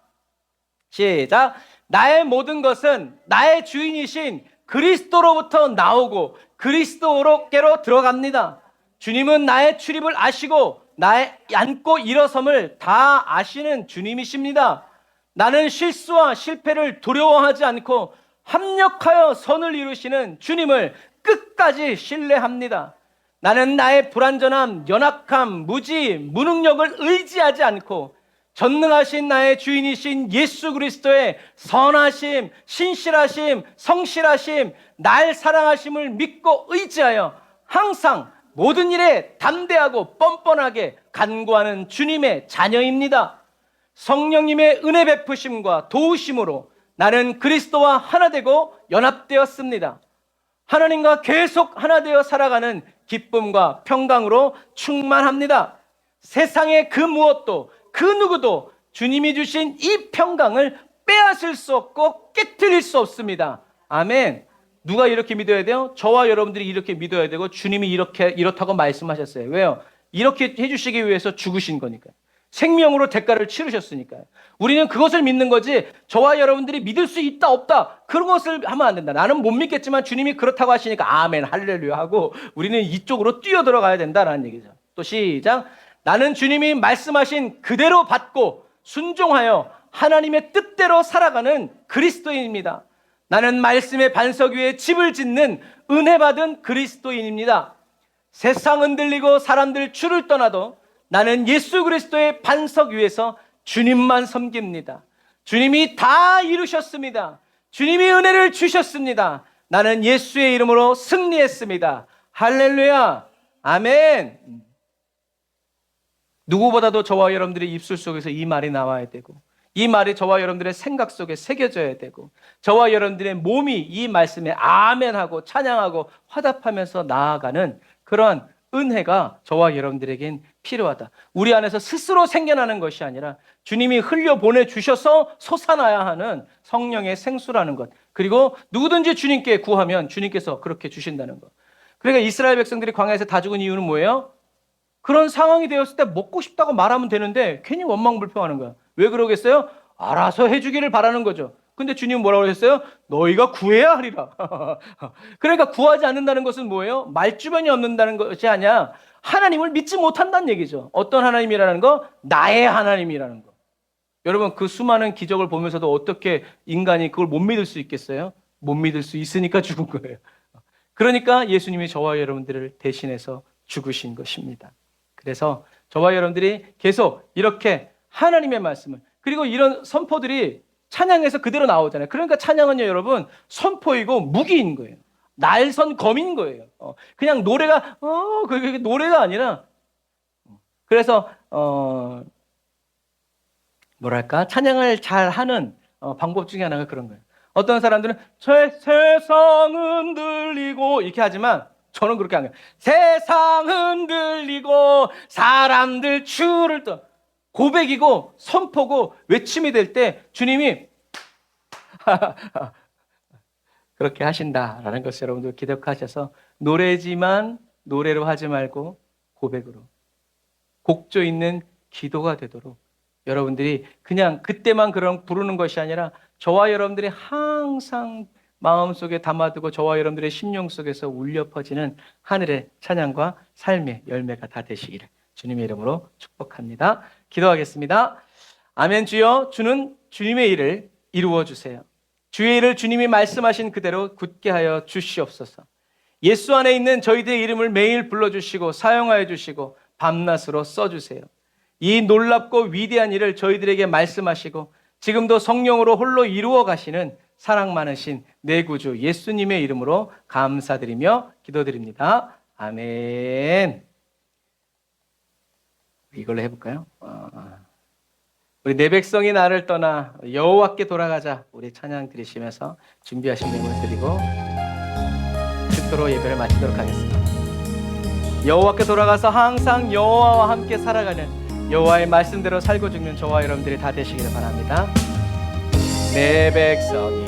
시작. 나의 모든 것은 나의 주인이신 그리스도로부터 나오고 그리스도께로 들어갑니다. 주님은 나의 출입을 아시고 나의 앉고 일어섬을 다 아시는 주님이십니다. 나는 실수와 실패를 두려워하지 않고 합력하여 선을 이루시는 주님을 끝까지 신뢰합니다. 나는 나의 불완전함, 연약함, 무지, 무능력을 의지하지 않고 전능하신 나의 주인이신 예수 그리스도의 선하심, 신실하심, 성실하심, 날 사랑하심을 믿고 의지하여 항상 모든 일에 담대하고 뻔뻔하게 간구하는 주님의 자녀입니다. 성령님의 은혜 베푸심과 도우심으로 나는 그리스도와 하나 되고 연합되었습니다. 하나님과 계속 하나 되어 살아가는 기쁨과 평강으로 충만합니다. 세상의 그 무엇도 그 누구도 주님이 주신 이 평강을 빼앗을 수 없고 깨트릴 수 없습니다. 아멘. 누가 이렇게 믿어야 돼요? 저와 여러분들이 이렇게 믿어야 되고, 주님이 이렇다고 말씀하셨어요. 왜요? 이렇게 해주시기 위해서 죽으신 거니까요. 생명으로 대가를 치르셨으니까요. 우리는 그것을 믿는 거지, 저와 여러분들이 믿을 수 있다 없다 그런 것을 하면 안 된다. 나는 못 믿겠지만 주님이 그렇다고 하시니까 아멘 할렐루야 하고 우리는 이쪽으로 뛰어들어가야 된다라는 얘기죠. 또 시작. 나는 주님이 말씀하신 그대로 받고 순종하여 하나님의 뜻대로 살아가는 그리스도인입니다. 나는 말씀의 반석 위에 집을 짓는 은혜 받은 그리스도인입니다. 세상 흔들리고 사람들 줄을 떠나도 나는 예수 그리스도의 반석 위에서 주님만 섬깁니다. 주님이 다 이루셨습니다. 주님이 은혜를 주셨습니다. 나는 예수의 이름으로 승리했습니다. 할렐루야. 아멘. 누구보다도 저와 여러분들의 입술 속에서 이 말이 나와야 되고, 이 말이 저와 여러분들의 생각 속에 새겨져야 되고, 저와 여러분들의 몸이 이 말씀에 아멘하고 찬양하고 화답하면서 나아가는 그런 은혜가 저와 여러분들에겐 필요하다. 우리 안에서 스스로 생겨나는 것이 아니라 주님이 흘려보내주셔서 솟아나야 하는 성령의 생수라는 것, 그리고 누구든지 주님께 구하면 주님께서 그렇게 주신다는 것. 그러니까 이스라엘 백성들이 광야에서 다 죽은 이유는 뭐예요? 그런 상황이 되었을 때 먹고 싶다고 말하면 되는데 괜히 원망불평하는 거야. 왜 그러겠어요? 알아서 해주기를 바라는 거죠. 근데 주님은 뭐라고 하셨어요? 너희가 구해야 하리라. 그러니까 구하지 않는다는 것은 뭐예요? 말주변이 없는다는 것이 아니야. 하나님을 믿지 못한다는 얘기죠. 어떤 하나님이라는 거? 나의 하나님이라는 거. 여러분, 그 수많은 기적을 보면서도 어떻게 인간이 그걸 못 믿을 수 있겠어요? 못 믿을 수 있으니까 죽은 거예요. 그러니까 예수님이 저와 여러분들을 대신해서 죽으신 것입니다. 그래서 저와 여러분들이 계속 이렇게 하나님의 말씀을, 그리고 이런 선포들이 찬양에서 그대로 나오잖아요. 그러니까 찬양은요, 여러분, 선포이고 무기인 거예요. 날선 검인 거예요. 그냥 노래가 그게 노래가 아니라, 그래서 뭐랄까, 찬양을 잘 하는 방법 중에 하나가 그런 거예요. 어떤 사람들은 세상 흔들리고 이렇게 하지만 저는 그렇게 안 해요. 세상 흔들리고 사람들 줄을 떠. 고백이고 선포고 외침이 될 때 주님이 그렇게 하신다라는 것을 여러분들 기억하셔서, 노래지만 노래로 하지 말고 고백으로, 곡조 있는 기도가 되도록 여러분들이 그냥 그때만 그런 부르는 것이 아니라 저와 여러분들이 항상 마음속에 담아두고 저와 여러분들의 심령 속에서 울려 퍼지는 하늘의 찬양과 삶의 열매가 다 되시기를 주님의 이름으로 축복합니다. 기도하겠습니다. 아멘. 주여, 주는 주님의 일을 이루어 주세요. 주의 일을 주님이 말씀하신 그대로 굳게 하여 주시옵소서. 예수 안에 있는 저희들의 이름을 매일 불러주시고 사용하여 주시고 밤낮으로 써주세요. 이 놀랍고 위대한 일을 저희들에게 말씀하시고 지금도 성령으로 홀로 이루어 가시는 사랑 많으신 내 구주 예수님의 이름으로 감사드리며 기도드립니다. 아멘. 이걸로 해볼까요? 우리 내 백성이 나를 떠나 여호와께 돌아가자. 우리 찬양 드리시면서 준비하신 내용을 드리고 축도로 예배를 마치도록 하겠습니다. 여호와께 돌아가서 항상 여호와와 함께 살아가는, 여호와의 말씀대로 살고 죽는 저와 여러분들이 다 되시기를 바랍니다. 내 백성이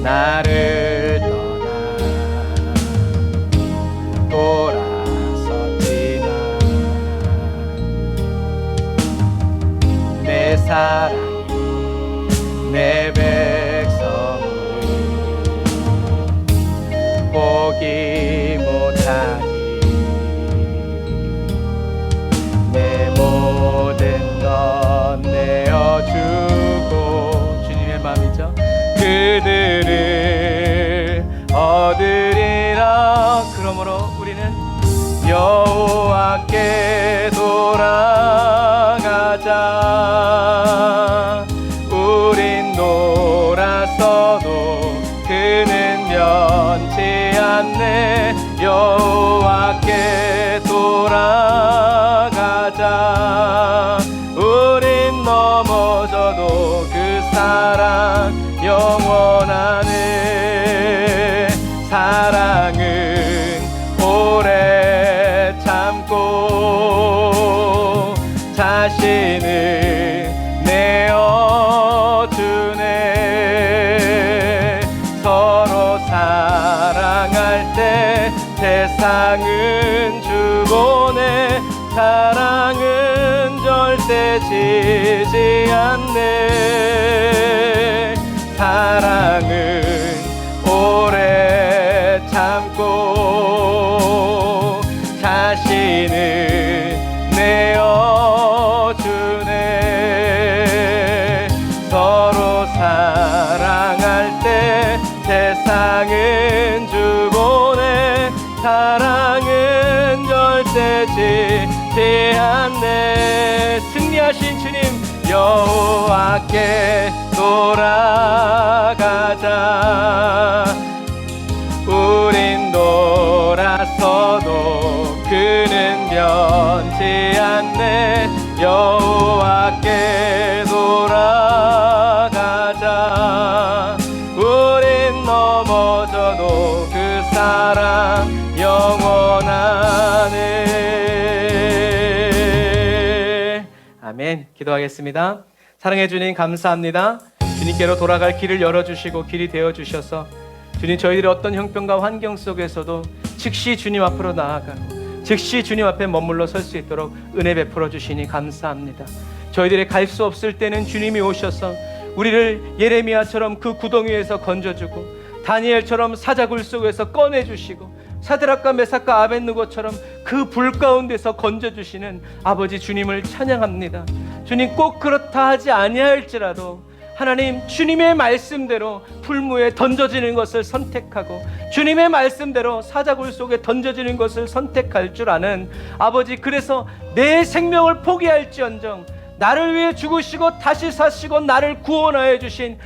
나를 떠나 돌아섰지만 내 사랑이 내 백성을 포기 못하니 내 모든 것 내어주고, 주님의 마음이죠. 그들을 얻으리라. 그러므로 우리는 여호와께 돌아가자. 우린 놀았어도 그는 면치 않네. 여호와께 돌아가자. 우린 넘어져도 그 사랑 세상은 주보내 사랑은 절대 지지 않네. 사랑은 오래 참고 자신을 내어주네. 서로 사랑할 때 세상은 주보내 사랑은 절대 지지 않네. 승리하신 주님 여호와께 돌아가자. 우린 돌아서도 그는 변치 않네. 여호와께 돌아가자. 우린 넘어져도 그 사랑 영원하네. 아멘. 기도하겠습니다. 사랑해 주님 감사합니다. 주님께로 돌아갈 길을 열어주시고 길이 되어주셔서 주님 저희들의 어떤 형편과 환경 속에서도 즉시 주님 앞으로 나아가고 즉시 주님 앞에 머물러 설 수 있도록 은혜 베풀어 주시니 감사합니다. 저희들이 갈 수 없을 때는 주님이 오셔서 우리를 예레미야처럼 그 구덩이에서 건져주고 다니엘처럼 사자굴 속에서 꺼내주시고 사드락과 메삭과 아벳느고처럼 그 불 가운데서 건져주시는 아버지 주님을 찬양합니다. 주님 꼭 그렇다 하지 아니할지라도 하나님 주님의 말씀대로 풀무에 던져지는 것을 선택하고 주님의 말씀대로 사자굴 속에 던져지는 것을 선택할 줄 아는 아버지, 그래서 내 생명을 포기할지언정 나를 위해 죽으시고 다시 사시고 나를 구원하여 주신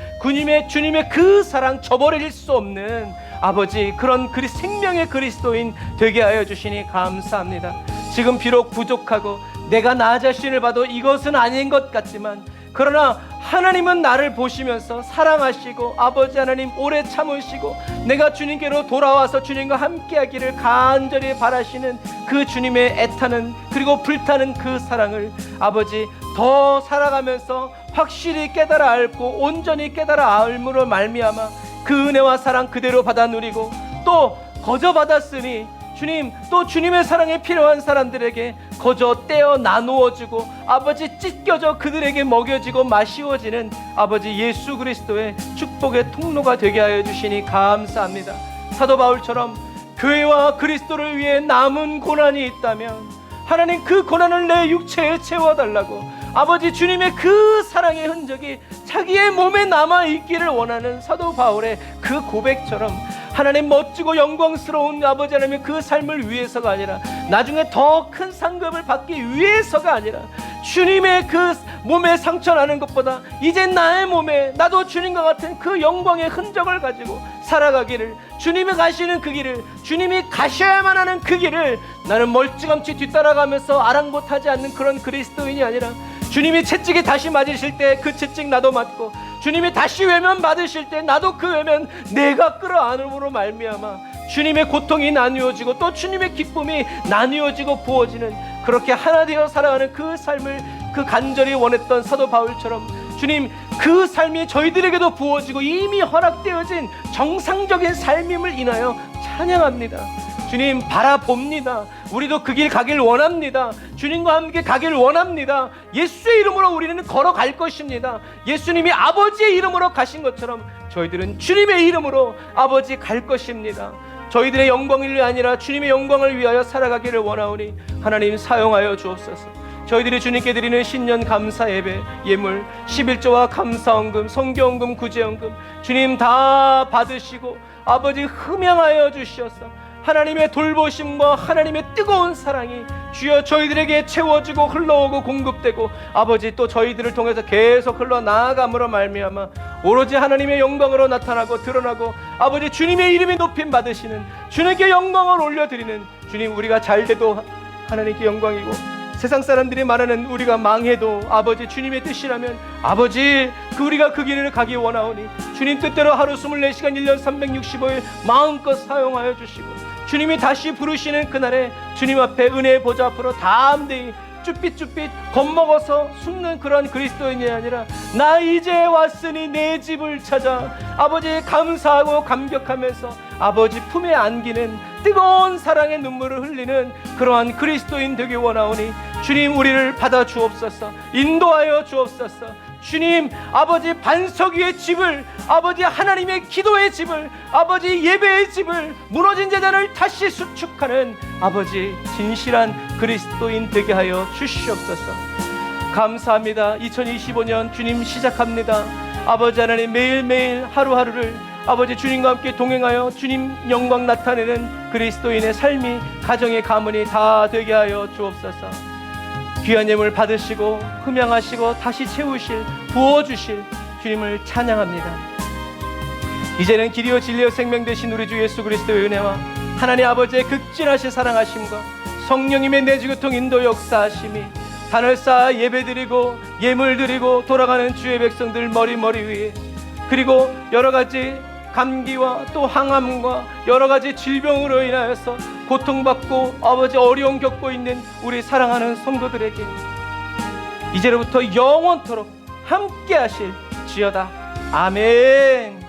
주님의 그 사랑 저버릴 수 없는 아버지, 그런 생명의 그리스도인 되게 하여 주시니 감사합니다. 지금 비록 부족하고 내가 나 자신을 봐도 이것은 아닌 것 같지만 그러나 하나님은 나를 보시면서 사랑하시고 아버지 하나님 오래 참으시고 내가 주님께로 돌아와서 주님과 함께하기를 간절히 바라시는 그 주님의 애타는 그리고 불타는 그 사랑을 아버지 더 살아가면서 확실히 깨달아 알고 온전히 깨달아 알므로 말미암아 그 은혜와 사랑 그대로 받아 누리고 또 거저 받았으니 주님 또 주님의 사랑에 필요한 사람들에게 거저 떼어 나누어주고 아버지 찢겨져 그들에게 먹여지고 마시워지는 아버지 예수 그리스도의 축복의 통로가 되게 하여 주시니 감사합니다. 사도 바울처럼 교회와 그리스도를 위해 남은 고난이 있다면 하나님 그 고난을 내 육체에 채워달라고 아버지 주님의 그 사랑의 흔적이 자기의 몸에 남아있기를 원하는 사도 바울의 그 고백처럼 하나님 멋지고 영광스러운 아버지 하나님의 그 삶을 위해서가 아니라 나중에 더 큰 상급을 받기 위해서가 아니라 주님의 그 몸에 상처나는 것보다 이제 나의 몸에 나도 주님과 같은 그 영광의 흔적을 가지고 살아가기를, 주님이 가시는 그 길을, 주님이 가셔야만 하는 그 길을 나는 멀찌감치 뒤따라가면서 아랑곳하지 않는 그런 그리스도인이 아니라 주님이 채찍이 다시 맞으실 때 그 채찍 나도 맞고 주님이 다시 외면 받으실 때 나도 그 외면 내가 끌어안음으로 말미암아 주님의 고통이 나누어지고 또 주님의 기쁨이 나누어지고 부어지는 그렇게 하나 되어 살아가는 그 삶을 그 간절히 원했던 사도 바울처럼 주님 그 삶이 저희들에게도 부어지고 이미 허락되어진 정상적인 삶임을 인하여 찬양합니다. 주님 바라봅니다. 우리도 그 길 가길 원합니다. 주님과 함께 가길 원합니다. 예수의 이름으로 우리는 걸어갈 것입니다. 예수님이 아버지의 이름으로 가신 것처럼 저희들은 주님의 이름으로 아버지 갈 것입니다. 저희들의 영광이 아니라 주님의 영광을 위하여 살아가기를 원하오니 하나님 사용하여 주옵소서. 저희들이 주님께 드리는 신년 감사 예배 예물 11조와 감사헌금 성경헌금 구제헌금 주님 다 받으시고 아버지 흠양하여 주시옵소서. 하나님의 돌보심과 하나님의 뜨거운 사랑이 주여 저희들에게 채워지고 흘러오고 공급되고 아버지 또 저희들을 통해서 계속 흘러나아감으로 말미암아 오로지 하나님의 영광으로 나타나고 드러나고 아버지 주님의 이름이 높임 받으시는 주님께 영광을 올려드리는 주님, 우리가 잘돼도 하나님께 영광이고 세상 사람들이 말하는 우리가 망해도 아버지 주님의 뜻이라면 아버지 우리가 그 길을 가기 원하오니 주님 뜻대로 하루 24시간 1년 365일 마음껏 사용하여 주시고 주님이 다시 부르시는 그날에 주님 앞에 은혜의 보좌 앞으로 담대히 쭈삣쭈삣 겁먹어서 숨는 그런 그리스도인이 아니라 나 이제 왔으니 내 집을 찾아 아버지 감사하고 감격하면서 아버지 품에 안기는 뜨거운 사랑의 눈물을 흘리는 그러한 그리스도인 되기 원하오니 주님 우리를 받아 주옵소서. 인도하여 주옵소서. 주님, 아버지 반석 위의 집을, 아버지 하나님의 기도의 집을, 아버지 예배의 집을, 무너진 제단을 다시 수축하는 아버지 진실한 그리스도인 되게 하여 주시옵소서. 감사합니다. 2025년 주님 시작합니다. 아버지 하나님, 매일매일 하루하루를 아버지 주님과 함께 동행하여 주님 영광 나타내는 그리스도인의 삶이, 가정의 가문이 다 되게 하여 주옵소서. 귀한 예물 받으시고 흠양하시고 다시 채우실, 부어주실 주님을 찬양합니다. 이제는 길이요 진리요 생명 되신 우리 주 예수 그리스도의 은혜와 하나님 아버지의 극진하신 사랑하심과 성령님의 내주교통 인도 역사하심이 단을 쌓아 예배드리고 예물드리고 돌아가는 주의 백성들 머리 위에, 그리고 여러가지 감기와 또 항암과 여러가지 질병으로 인하여서 고통받고 아버지 어려움 겪고 있는 우리 사랑하는 성도들에게 이제로부터 영원토록 함께 하실 지어다. 아멘.